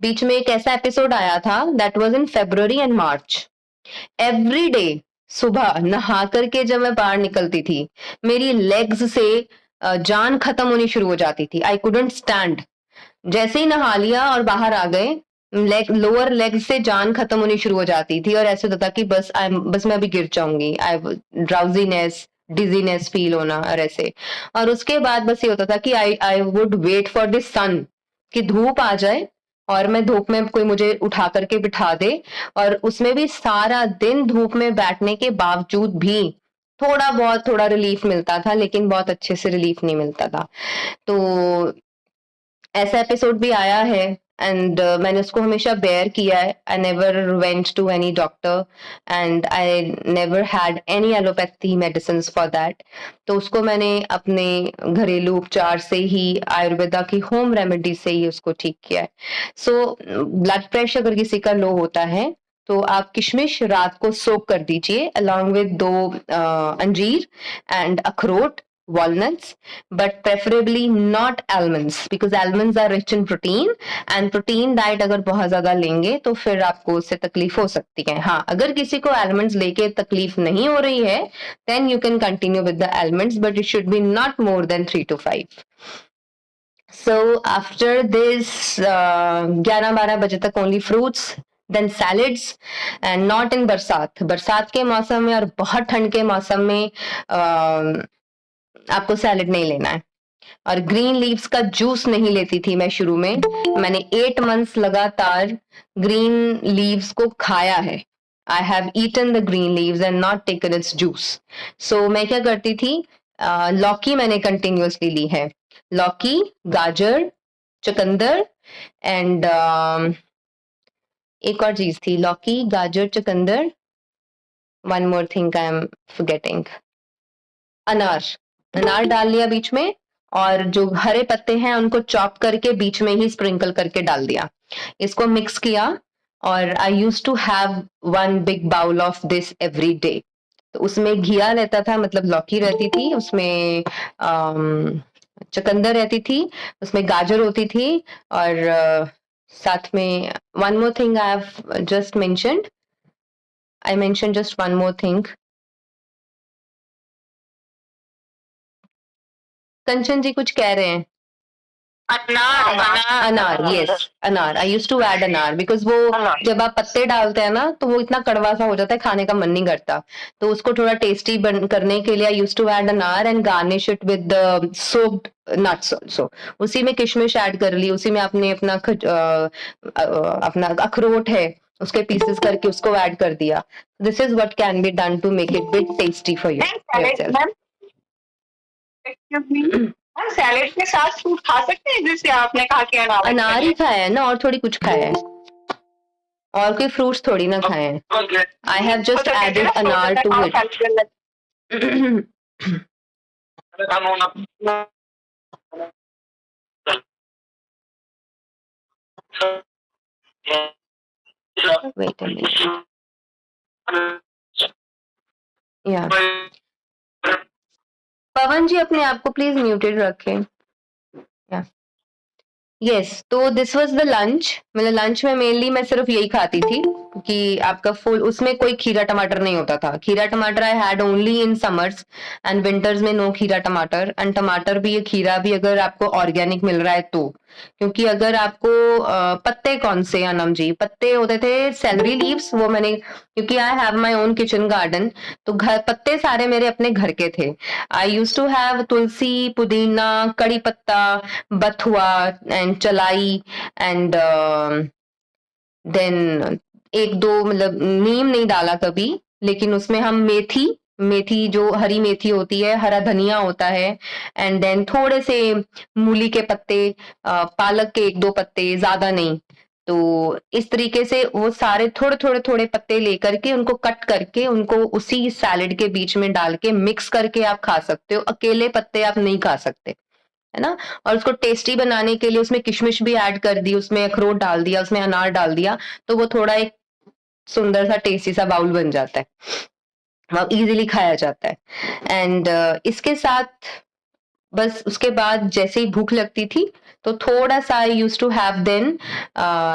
बीच में एक ऐसा एपिसोड आया था, that was in February and March। Every day सुबह नहा करके जब मैं बाहर निकलती थी, मेरी लेग्स से जान खत्म होनी शुरू हो जाती थी। I couldn't stand. जैसे ही नहा लिया और बाहर आ गए, लोअर लेग से जान खत्म होनी शुरू हो जाती थी और ऐसे होता था कि बस मैं अभी गिर जाऊंगी। आई ड्राउजीनेस, डिजीनेस फील होना और ऐसे। और उसके बाद बस ये होता था कि I would wait for the sun, कि धूप आ जाए और मैं धूप में कोई मुझे उठा करके बिठा दे। और उसमें भी सारा दिन धूप में बैठने के बावजूद भी थोड़ा रिलीफ मिलता था, लेकिन बहुत अच्छे से रिलीफ नहीं मिलता था। तो ऐसा एपिसोड भी आया है एंड मैंने उसको हमेशा बेयर किया है। I never went to any doctor and I never had any allopathy medicine for that. तो उसको मैंने अपने घरेलू उपचार से ही, आयुर्वेदा की होम रेमेडी से ही उसको ठीक किया है। सो ब्लड प्रेशर अगर किसी का लो होता है तो आप किशमिश रात को सोक कर दीजिए अलॉन्ग विद 2 अंजीर एंड अखरोट, walnuts, but preferably not almonds because almonds are rich in protein and protein diet अगर बहुत ज्यादा लेंगे तो फिर आपको उससे तकलीफ हो सकती है। हाँ, अगर किसी को almonds लेके तकलीफ नहीं हो रही है then you can continue with the almonds, but it should be not more than 3 to 5. So after this 11-12 बजे तक only fruits, then salads and not in बरसात के मौसम में और बहुत ठंड के मौसम में आपको सैलेड नहीं लेना है। और ग्रीन लीव्स का जूस नहीं लेती थी मैं शुरू में। मैंने 8 मंथ्स लगातार ग्रीन लीव्स को खाया है। I have eaten the green leaves and not taken its juice. So मैं क्या करती थी, लौकी मैंने कंटिन्यूअसली ली है। लौकी, गाजर, चुकंदर एंड एक और चीज थी, लौकी, गाजर, चुकंदर, one more thing I am forgetting, अनार डाल लिया बीच में और जो हरे पत्ते हैं उनको चॉप करके बीच में ही स्प्रिंकल करके डाल दिया। इसको मिक्स किया और I use to have 1 big bowl of this every day. तो उसमें घिया रहता था, मतलब लौकी रहती थी, उसमें चुकंदर रहती थी, उसमें गाजर होती थी और साथ में one more thing I have just mentioned, I mention just one more thing. Kanchan ji कुछ कह रहे हैं। अनार, यस, अनार। I use to add anar because वो जब आप पत्ते डालते हैं ना तो वो इतना कड़वा सा हो जाता है, खाने का मन नहीं करता। तो उसको थोड़ा टेस्टी करने के लिए आई यूज टू ऐड अनार and garnish it with soaked nuts also. उसी में किशमिश ऐड कर ली, उसी में आपने अपना अखरोट है उसके पीसेस करके उसको ऐड कर दिया। This is what can be done to make it bit tasty for you. हम सैलेड के साथ फ्रूट खा सकते हैं, जैसे आपने कहा कि अनार ही खाया है ना, और थोड़ी कुछ खाया है, और कोई फ्रूट्स थोड़ी ना खाए हैं। आई हैव जस्ट एडेड अनार to it. Wait a minute, या पवन जी अपने आप को प्लीज म्यूटेड रखें। यस, तो दिस वाज द लंच। मतलब लंच में मेनली मैं सिर्फ यही खाती थी कि आपका फुल, उसमें कोई खीरा टमाटर नहीं होता था। खीरा टमाटर I had only in summers and winters में नो खीरा टमाटर। एंड टमाटर भी, खीरा भी अगर आपको ऑर्गेनिक मिल रहा है तो, क्योंकि अगर आपको पत्ते कौन से, अनम जी, पत्ते होते थे सेलरी लीव्स, वो मैंने, क्योंकि I have my own kitchen garden, तो घर पत्ते सारे मेरे अपने घर के थे। आई यूज टू हैव तुलसी, पुदीना, कड़ी पत्ता, बथुआ एंड चलाई एंड देन 1-2, मतलब नीम नहीं डाला कभी, लेकिन उसमें हम मेथी जो हरी मेथी होती है, हरा धनिया होता है एंड देन थोड़े से मूली के पत्ते, पालक के 1-2 पत्ते, ज्यादा नहीं। तो इस तरीके से वो सारे थोड़े पत्ते लेकर के उनको कट करके उनको उसी सैलेड के बीच में डाल के मिक्स करके आप खा सकते हो। अकेले पत्ते आप नहीं खा सकते, है ना। और उसको टेस्टी बनाने के लिए उसमें किशमिश भी ऐड कर दी, उसमें अखरोट डाल दिया, उसमें अनार डाल दिया, तो वो थोड़ा एक सुंदर सा टेस्टी सा बाउल बन जाता है, बहुत इजीली खाया जाता है। एंड इसके साथ बस उसके बाद जैसे ही भूख लगती थी तो थोड़ा सा I use to have then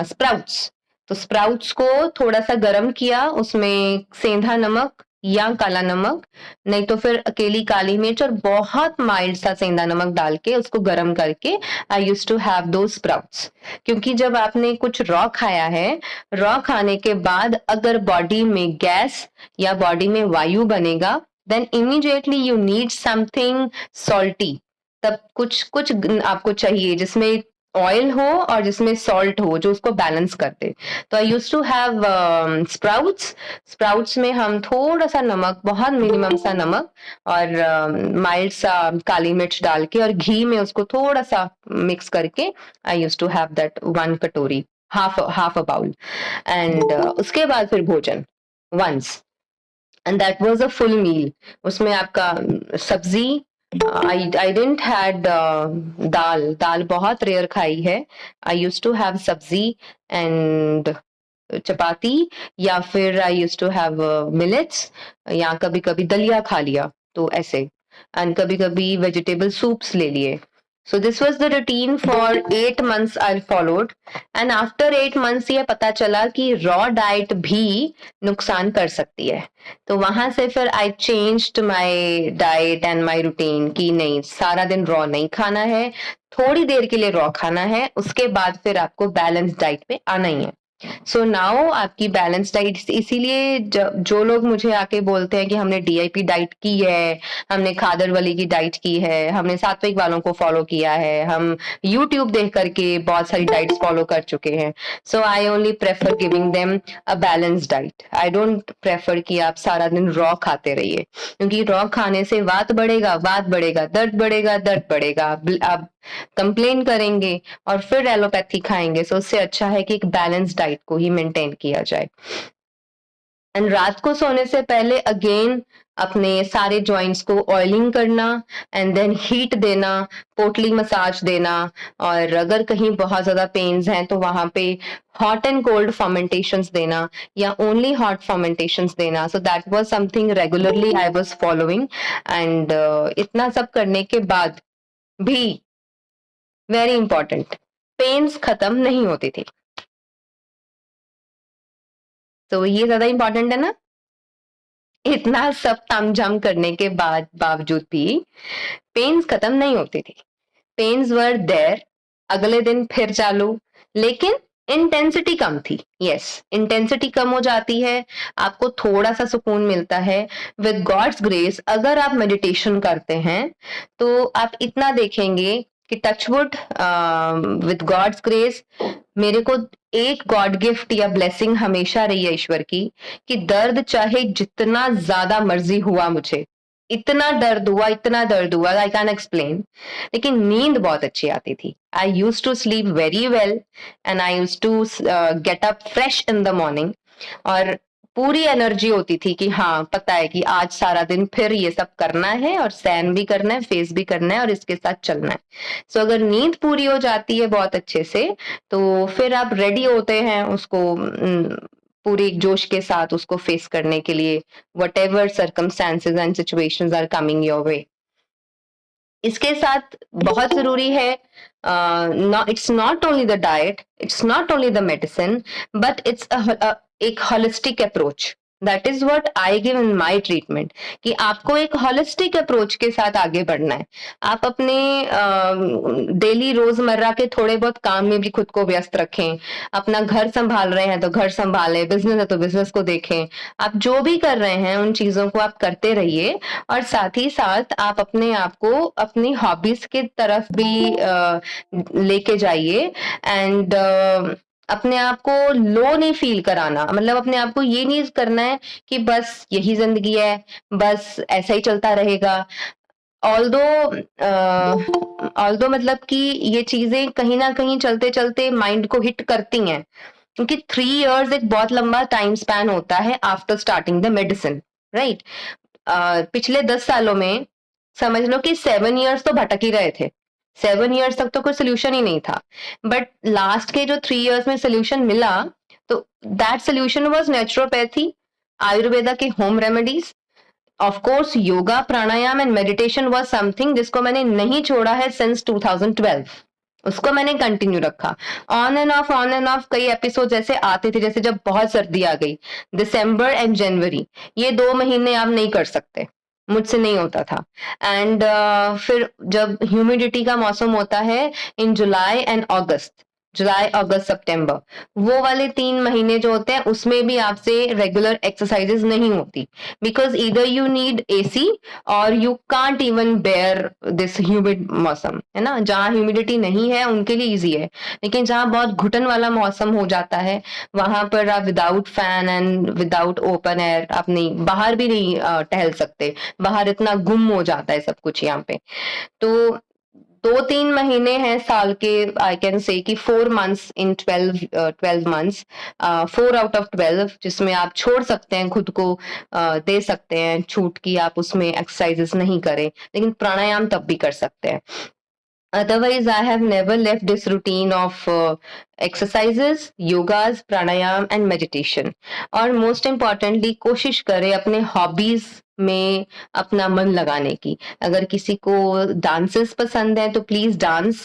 sprouts. तो स्प्राउट्स को थोड़ा सा गर्म किया, उसमें सेंधा नमक या काला नमक, नहीं तो फिर अकेली काली मिर्च और बहुत माइल्ड सा सेंधा नमक डाल के उसको गर्म करके आई यूज टू हैव दो स्प्राउट्स। क्योंकि जब आपने कुछ रॉ खाया है, रॉ खाने के बाद अगर बॉडी में गैस या बॉडी में वायु बनेगा, then immediately you need something salty. तब कुछ कुछ आपको चाहिए जिसमें ऑयल हो और जिसमें सॉल्ट हो, जो उसको बैलेंस कर दे। तो I use to have sprouts. Sprouts में हम थोड़ा सा नमक, बहुत मिनिमम सा नमक और माइल्ड सा काली मिर्च डाल के और घी में उसको थोड़ा सा मिक्स करके आई यूज टू हैव दैट 1 कटोरी, हाफ अ बाउल। एंड उसके बाद फिर भोजन once, and that was a full meal. उसमें आपका सब्जी, आई डिडंट हैड दाल बहुत रेयर खाई है। आई यूज टू हैव सब्जी एंड चपाती, या फिर आई यूज टू हैव मिलेट्स, या कभी कभी दलिया खा लिया, तो ऐसे। एंड कभी कभी वेजिटेबल सूप्स ले लिए। So this was the routine for 8 months I followed, and after 8 months ये पता चला कि raw diet भी नुकसान कर सकती है। तो वहां से फिर I changed my diet and my routine कि नहीं, सारा दिन raw नहीं खाना है, थोड़ी देर के लिए raw खाना है, उसके बाद फिर आपको बैलेंस डाइट पे आना ही है। सो नाउ आपकी बैलेंस डाइट, इसीलिए जो लोग मुझे आके बोलते हैं कि हमने डीआईपी डाइट की है, हमने खादर वाली की डाइट की है, हमने सात्विक वालों को फॉलो किया है, हम यूट्यूब देख करके बहुत सारी डाइट्स फॉलो कर चुके हैं। So I only prefer giving them a balance diet. I don't prefer कि आप सारा दिन रॉ खाते रहिए, क्योंकि रॉ खाने से वात बढ़ेगा, दर्द बढ़ेगा, आप कंप्लेन करेंगे और फिर एलोपैथी खाएंगे। सो उससे अच्छा है कि एक बैलेंस डाइट को ही मेंटेन किया जाए। एंड रात को सोने से पहले अगेन अपने सारे जॉइंट्स को ऑयलिंग करना एंड देन हीट देना, पोटली मसाज देना, और अगर कहीं बहुत ज्यादा पेन्स हैं तो वहां पे हॉट एंड कोल्ड फर्मेंटेशंस देना या ओनली हॉट फर्मेंटेशंस देना। So that was something regularly I was following. And इतना सब करने के बाद भी वेरी इंपॉर्टेंट, पेन्स खत्म नहीं होती थी। तो ये ज्यादा इंपॉर्टेंट है ना। इतना सब तामझाम करने के बावजूद भी पेन्स खत्म नहीं होती थी। पेन्स वर देयर, अगले दिन फिर चालू, लेकिन इंटेंसिटी कम थी। यस, इंटेंसिटी कम हो जाती है, आपको थोड़ा सा सुकून मिलता है। विद गॉड्स ग्रेस अगर आप मेडिटेशन करते हैं तो आप इतना देखेंगे कि टचवुड, विद गॉड्स ग्रेस मेरे को एक गॉड गिफ्ट या ब्लेसिंग हमेशा रही है ईश्वर की, कि दर्द चाहे जितना ज्यादा मर्जी हुआ, मुझे इतना दर्द हुआ आई कैन एक्सप्लेन, लेकिन नींद बहुत अच्छी आती थी। I use to sleep very well and I use to get up fresh in the morning, और पूरी एनर्जी होती थी कि हाँ पता है कि आज सारा दिन फिर ये सब करना है, और सहन भी करना है, फेस भी करना है, और इसके साथ चलना है। सो अगर नींद पूरी हो जाती है बहुत अच्छे से, तो फिर आप रेडी होते हैं उसको पूरी जोश के साथ उसको फेस करने के लिए, whatever circumstances and situations are coming your way. इसके साथ बहुत जरूरी है, it's not only the diet, it's not only the medicine, but it's एक holistic approach. That is what I give in my treatment, कि आपको एक holistic approach के साथ आगे बढ़ना है। आप अपने डेली रोजमर्रा के थोड़े बहुत काम में भी खुद को व्यस्त रखें। अपना घर संभाल रहे हैं तो घर संभालें, बिजनेस है तो बिजनेस को देखें। आप जो भी कर रहे हैं उन चीजों को आप करते रहिए, और साथ ही साथ आप अपने आप को अपनी हॉबीज की तरफ भी लेके जाइए। एंड अपने आप को लो नहीं फील कराना, मतलब अपने आप को ये नहीं करना है कि बस यही जिंदगी है, बस ऐसा ही चलता रहेगा। ऑल्दो मतलब कि ये चीजें कहीं ना कहीं चलते चलते माइंड को हिट करती हैं, क्योंकि 3 इयर्स एक बहुत लंबा टाइम स्पैन होता है after starting the medicine, right. पिछले 10 सालों में समझ लो कि 7 इयर्स तो भटक ही रहे थे। 7 इयर्स तक तो कोई सोल्यूशन ही नहीं था, बट लास्ट के जो 3 इयर्स में सोल्यूशन मिला, तो that solution was naturopathy, Ayurveda के home remedies, of course yoga, pranayama and meditation was something जिसको मैंने नहीं छोड़ा है सिंस 2012। उसको मैंने कंटिन्यू रखा। ऑन एंड ऑफ कई एपिसोड ऐसे आते थे, जैसे जब बहुत सर्दी आ गई, दिसंबर एंड जनवरी, ये 2 महीने आप नहीं कर सकते, मुझसे नहीं होता था। एंड फिर जब ह्यूमिडिटी का मौसम होता है इन जुलाई एंड अगस्त, जुलाई अगस्त सितंबर, वो वाले 3 महीने जो होते हैं उसमें भी आपसे रेगुलर एक्सरसाइजेज नहीं होती, because either you need AC और you can't even bear this humid mausam, है ना। जहाँ ह्यूमिडिटी नहीं है उनके लिए इजी है, लेकिन जहाँ बहुत घुटन वाला मौसम हो जाता है वहां पर आप without fan and without open air आप नहीं, बाहर भी नहीं टहल सकते, बाहर इतना गुम हो जाता है सब कुछ यहाँ पे। तो 2-3 महीने हैं साल के, आई कैन से कि 4 months in 12 months, 4 out of 12, जिसमें आप छोड़ सकते हैं खुद को, दे सकते हैं छूट की आप उसमें एक्सरसाइजेस नहीं करें, लेकिन प्राणायाम तब भी कर सकते हैं। Otherwise, I have never left this routine of exercises, yogas, pranayam and meditation. और most importantly, कोशिश करें अपने हॉबीज में अपना मन लगाने की। अगर किसी को डांसेस पसंद है तो प्लीज डांस,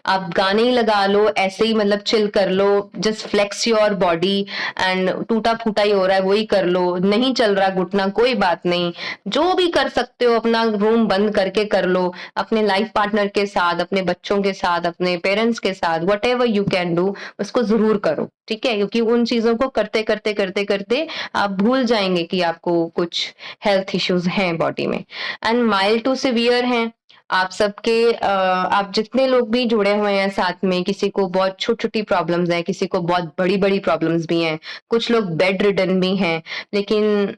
आप गाने ही लगा लो, ऐसे ही मतलब चिल कर लो, just flex your body, and टूटा फूटा ही हो रहा है वही कर लो, नहीं चल रहा घुटना कोई बात नहीं, जो भी कर सकते हो अपना रूम बंद करके कर लो, अपने लाइफ पार्टनर के साथ, अपने बच्चों के साथ, अपने पेरेंट्स के साथ, what ever you can do उसको जरूर करो, ठीक है। क्योंकि उन चीजों को करते करते करते करते आप भूल जाएंगे कि आपको कुछ हेल्थ इश्यूज हैं बॉडी में, एंड माइल्ड टू सिवियर हैं आप सबके। आप जितने लोग भी जुड़े हुए हैं साथ में, किसी को बहुत छोटी छोटी प्रॉब्लम्स हैं, किसी को बहुत बड़ी बड़ी प्रॉब्लम्स भी हैं, कुछ लोग बेड रिडन भी हैं, लेकिन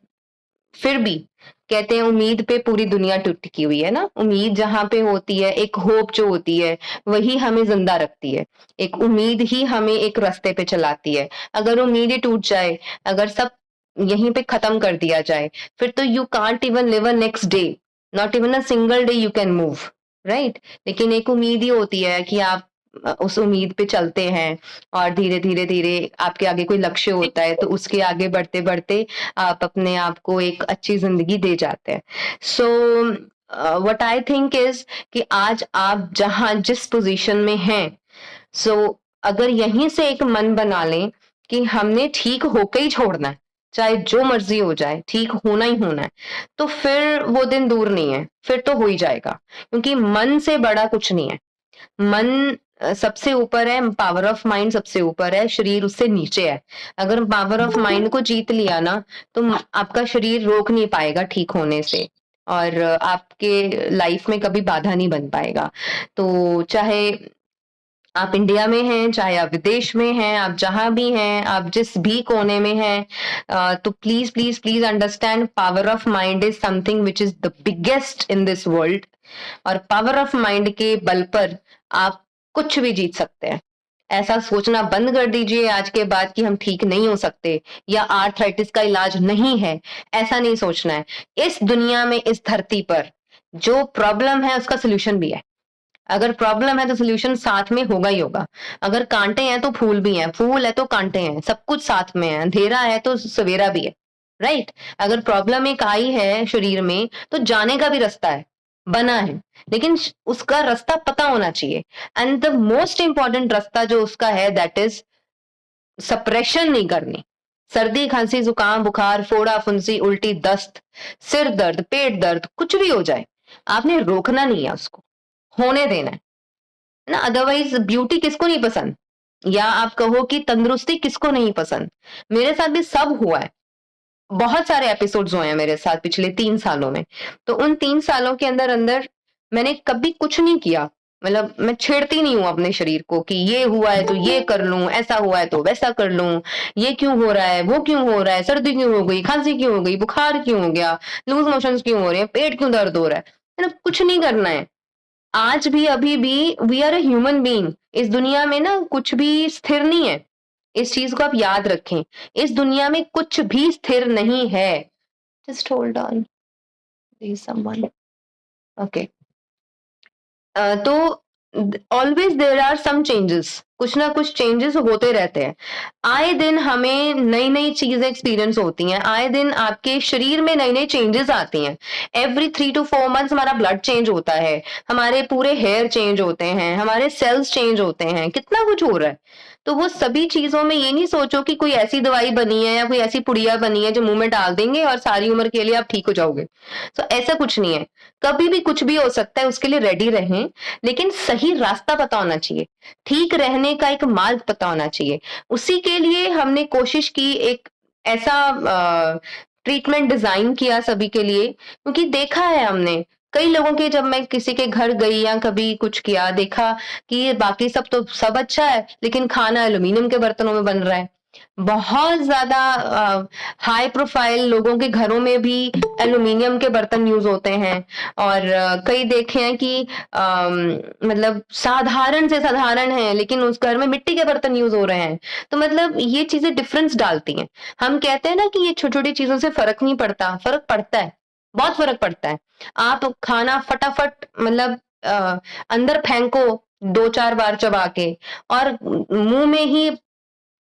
फिर भी कहते हैं उम्मीद पे पूरी दुनिया टिकी हुई है ना। उम्मीद जहां पे होती है, एक होप जो होती है, वही हमें जिंदा रखती है। एक उम्मीद ही हमें एक रास्ते पे चलाती है। अगर उम्मीद ही टूट जाए, अगर सब यहीं पे खत्म कर दिया जाए, फिर तो you can't even live a next day, not even a single day you can move, right. लेकिन एक उम्मीद ही होती है कि आप उस उम्मीद पे चलते हैं, और धीरे धीरे धीरे आपके आगे कोई लक्ष्य होता है, तो उसके आगे बढ़ते बढ़ते आप अपने आप को एक अच्छी जिंदगी दे जाते हैं। So what I think is कि आज आप जहां जिस पोजीशन में हैं, सो अगर यहीं से एक मन बना लें कि हमने ठीक होके ही छोड़ना है, चाहे जो मर्जी हो जाए, ठीक होना ही होना है, तो फिर वो दिन दूर नहीं है, फिर तो हो ही जाएगा। क्योंकि मन से बड़ा कुछ नहीं है। मन सबसे ऊपर है, पावर ऑफ माइंड सबसे ऊपर है, शरीर उससे नीचे है। अगर पावर ऑफ माइंड को जीत लिया ना, तो आपका शरीर रोक नहीं पाएगा ठीक होने से, और आपके लाइफ में कभी बाधा नहीं बन पाएगा। तो चाहे आप इंडिया में हैं, चाहे आप विदेश में हैं, आप जहां भी हैं, आप जिस भी कोने में हैं, तो please please please understand, power of mind is something which is the biggest in this world. और पावर ऑफ माइंड के बल पर आप कुछ भी जीत सकते हैं। ऐसा सोचना बंद कर दीजिए आज के बाद कि हम ठीक नहीं हो सकते, या आर्थराइटिस का इलाज नहीं है, ऐसा नहीं सोचना है। इस दुनिया में, इस धरती पर जो प्रॉब्लम है उसका सोल्यूशन भी है। अगर प्रॉब्लम है तो सोल्यूशन साथ में होगा ही होगा। अगर कांटे हैं तो फूल भी हैं, फूल है तो कांटे हैं, सब कुछ साथ में है, अंधेरा है तो सवेरा भी है, राइट। अगर प्रॉब्लम एक आई है शरीर में, तो जाने का भी रास्ता है, बना है, लेकिन उसका रास्ता पता होना चाहिए। एंड द मोस्ट इंपॉर्टेंट रास्ता जो उसका है, दैट इज सप्रेशन नहीं करनी। सर्दी खांसी जुकाम बुखार फोड़ा फुंसी उल्टी दस्त सिर दर्द पेट दर्द कुछ भी हो जाए, आपने रोकना नहीं है, उसको होने देना है ना। अदरवाइज ब्यूटी किसको नहीं पसंद, या आप कहो कि तंदुरुस्ती किसको नहीं पसंद। मेरे साथ भी सब हुआ है, बहुत सारे एपिसोड्स हुए हैं मेरे साथ पिछले 3 सालों में। तो उन 3 सालों के अंदर अंदर मैंने कभी कुछ नहीं किया, मतलब मैं छेड़ती नहीं हूँ अपने शरीर को कि ये हुआ है तो ये कर लूं, ऐसा हुआ है तो वैसा कर लूं, ये क्यों हो रहा है, वो क्यों हो रहा है, सर्दी क्यों हो गई, खांसी क्यों हो गई, बुखार क्यों हो गया, लूज मोशंस क्यों हो रहे हैं, पेट क्यों दर्द हो रहा है ना, कुछ नहीं करना है। आज भी अभी भी we are a human being. इस दुनिया में ना कुछ भी स्थिर नहीं है, इस चीज को आप याद रखें। इस दुनिया में कुछ भी स्थिर नहीं है। Just hold on, please someone. Okay, तो always there are some changes, कुछ ना कुछ चेंजेस होते रहते हैं। आए दिन हमें नई-नई चीज़ें एक्सपीरियंस होती हैं, आए दिन आपके शरीर में नई-नई चेंजेस आती हैं। एवरी 3 टू 4 मंथ्स हमारा ब्लड चेंज होता है, हमारे पूरे हेयर चेंज होते हैं, हमारे सेल्स चेंज होते हैं, कितना कुछ हो रहा है। तो वो सभी चीज़ों में ये नहीं सोचो कि कोई ऐसी दवाई बनी है या कोई ऐसी पुड़िया बनी है जो मुँह में डाल देंगे और सारी उम्र के लिए आप ठीक हो जाओगे। तो ऐसा कुछ नहीं है, कभी भी कुछ भी हो सकता है, उसके लिए रेडी रहें, लेकिन सही रास्ता पता होना चाहिए। ठीक रहने का एक मार्ग पता होना चाहिए। उसी के लिए हमने कोशिश की एक ऐसा ट्रीटमेंट डिज़ाइन किया सभी के लिए, क्योंकि देखा है हमने, कई लोगों के जब मैं किसी के घर गई या कभी कुछ किया, देखा कि बाकी सब तो सब अच्छा है, लेकिन खाना एल्यूमीनियम के बर्तनों में बन रहा है। बहुत ज़्यादा हाई प्रोफाइल लोगों के घरों में भी एल्यूमीनियम के बर्तन यूज़ होते हैं और कई देखे हैं कि मतलब साधारण से साधारण है, लेकिन उस घर में मिट्टी के बर्तन यूज़ हो रहे हैं। तो मतलब ये चीज़ें डिफरेंस डालती हैं। हम कहते हैं ना कि ये छोटी-छोटी चीज़ों से फ़र्क नहीं पड़ता, फ़र्क पड़ता है, बहुत फ़र्क पड़ता है। आप खाना फटाफट मतलब अंदर फेंको 2-4 बार चबा के और मुँह में ही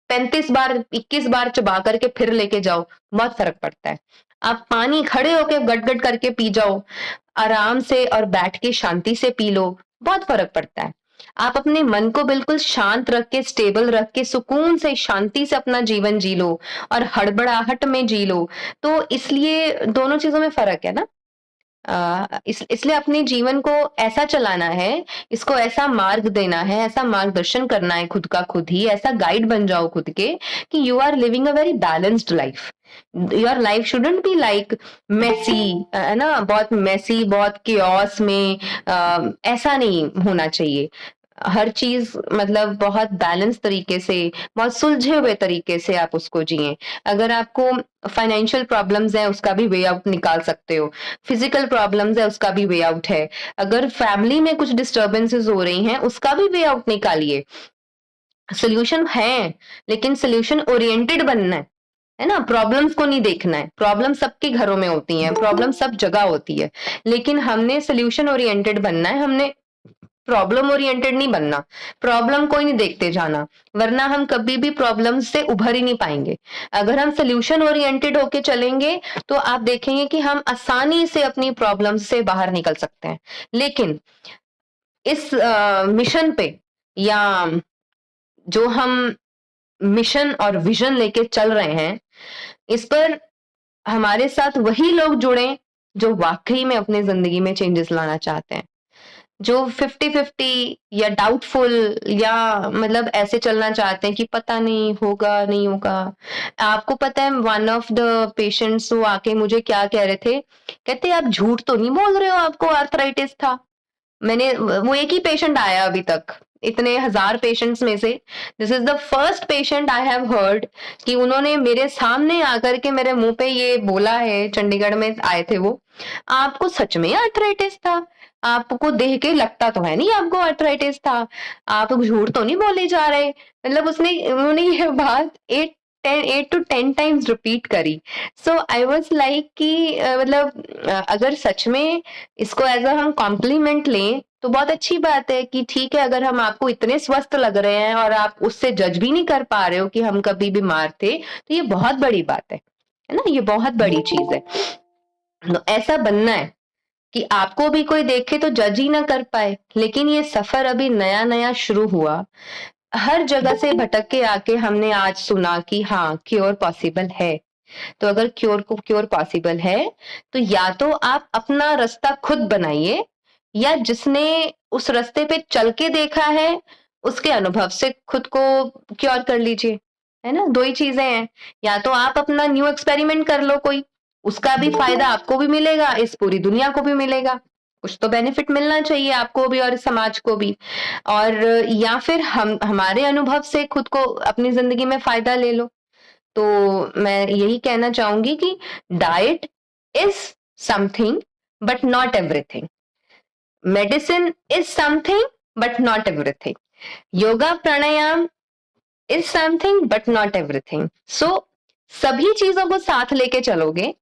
35 बार 21 बार चबा करके फिर लेके जाओ, बहुत फ़र्क पड़ता है। आप पानी खड़े होके गट-गट करके पी जाओ, आराम से और बैठ के शांति से पी लो, बहुत फ़र्क पड़ता है। आप अपने मन को बिल्कुल शांत रख के, स्टेबल रख के, सुकून से, शांति से अपना जीवन जी लो और हड़बड़ाहट में जी लो, तो इसलिए दोनों चीज़ों में फ़र्क है ना। इसलिए अपने जीवन को ऐसा चलाना है, इसको ऐसा मार्ग देना है, ऐसा मार्गदर्शन करना है खुद का खुद ही, ऐसा गाइड बन जाओ खुद के कि you are living a very balanced life. Your life shouldn't be like messy, है ना? बहुत मेसी, बहुत केओस में ऐसा नहीं होना चाहिए। हर चीज़ मतलब बहुत बैलेंस तरीके से, बहुत सुलझे हुए तरीके से आप उसको जिएँ। अगर आपको फाइनेंशियल प्रॉब्लम्स हैं, उसका भी वे आउट निकाल सकते हो। फिजिकल प्रॉब्लम्स है, उसका भी वे आउट है। अगर फैमिली में कुछ डिस्टर्बेंसेस हो रही हैं, उसका भी वे आउट निकालिए। सॉल्यूशन है, लेकिन सॉल्यूशन ओरिएंटेड बनना है ना? प्रॉब्लम्स को नहीं देखना है। प्रॉब्लम सबके घरों में होती हैं, प्रॉब्लम सब जगह होती है। लेकिन हमने सॉल्यूशन ओरिएंटेड बनना है, हमने प्रॉब्लम ओरिएंटेड नहीं बनना। प्रॉब्लम को ही नहीं देखते जाना, वरना हम कभी भी प्रॉब्लम से उभर ही नहीं पाएँगे। अगर हम सॉल्यूशन ओरिएंटेड होके चलेंगे, तो आप देखेंगे कि हम आसानी से अपनी प्रॉब्लम से बाहर निकल सकते हैं। लेकिन इस मिशन पे या जो हम मिशन और विज़न लेके चल रहे हैं, इस पर हमारे साथ वही लोग जुड़ें, जो वाक़ई में अपनी ज़िंदगी में चेंजेस लाना चाहते हैं। जो 50-50 या डाउटफुल या मतलब ऐसे चलना चाहते हैं कि पता नहीं होगा, नहीं होगा। आपको पता है वन ऑफ द पेशेंट्स वो आके मुझे क्या कह रहे थे? कहते आप झूठ तो नहीं बोल रहे हो आपको आर्थराइटिस था? मैंने वो एक ही पेशेंट आया अभी तक, इतने हज़ार पेशेंट्स में से this is the first patient I have heard कि उन्होंने मेरे सामने आकर के मेरे मुँह पे ये बोला है, चंडीगढ़ में आए थे वो, "आपको सच में आर्थराइटिस था? आपको देख के लगता तो है नहीं आपको आर्थराइटिस था। आप झूठ तो नहीं बोले जा रहे।" मतलब उन्होंने ये बात 8 टू 10 टाइम्स रिपीट करी। सो आई वाज़ लाइक कि मतलब अगर सच में इसको एज़ अ हम कॉम्प्लीमेंट लें, तो बहुत अच्छी बात है कि ठीक है अगर हम आपको इतने स्वस्थ लग रहे हैं और आप उससे जज भी नहीं कर पा रहे हो कि हम कभी बीमार थे, तो ये बहुत बड़ी बात है। है ना? ये बहुत बड़ी चीज़ है। तो ऐसा बनना है कि आपको भी कोई देखे तो जज ही ना कर पाए, लेकिन ये सफ़र अभी नया-नया शुरू हुआ। हर जगह से भटक के आके हमने आज सुना कि हाँ, क्योर पॉसिबल है। तो अगर क्योर पॉसिबल है, तो या तो आप अपना रास्ता खुद बनाइए या जिसने उस रास्ते पे चल के देखा है, उसके अनुभव से खुद को क्योर कर लीजिए, है ना? 2 ही चीज़ें हैं, या तो आप अपना न्यू एक्सपेरिमेंट कर लो कोई, उसका भी फ़ायदा आपको भी मिलेगा, इस पूरी दुनिया को भी मिलेगा। कुछ तो बेनिफिट मिलना चाहिए आपको भी और समाज को भी। और या फिर हम हमारे अनुभव से खुद को अपनी ज़िंदगी में फ़ायदा ले लो। तो मैं यही कहना चाहूँगी कि diet is something but not everything. Medicine is something but not everything. Yoga pranayama is something but not everything. So सभी चीज़ों को साथ लेके चलोगे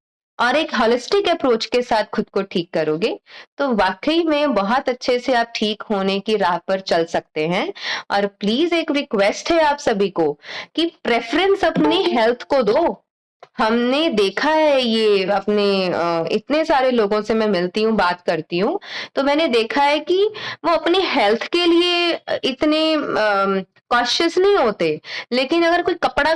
और एक होलिस्टिक अप्रोच के साथ खुद को ठीक करोगे, तो वाक़ई में बहुत अच्छे से आप ठीक होने की राह पर चल सकते हैं। और प्लीज़ एक रिक्वेस्ट है आप सभी को कि प्रेफ़रेंस अपनी हेल्थ को दो। हमने देखा है ये अपने इतने सारे लोगों से मैं मिलती हूँ, बात करती हूँ, तो मैंने देखा है कि वो अपनी हेल्थ के लिए इतने कॉशियस नहीं होते, लेकिन अगर कोई कपड़ा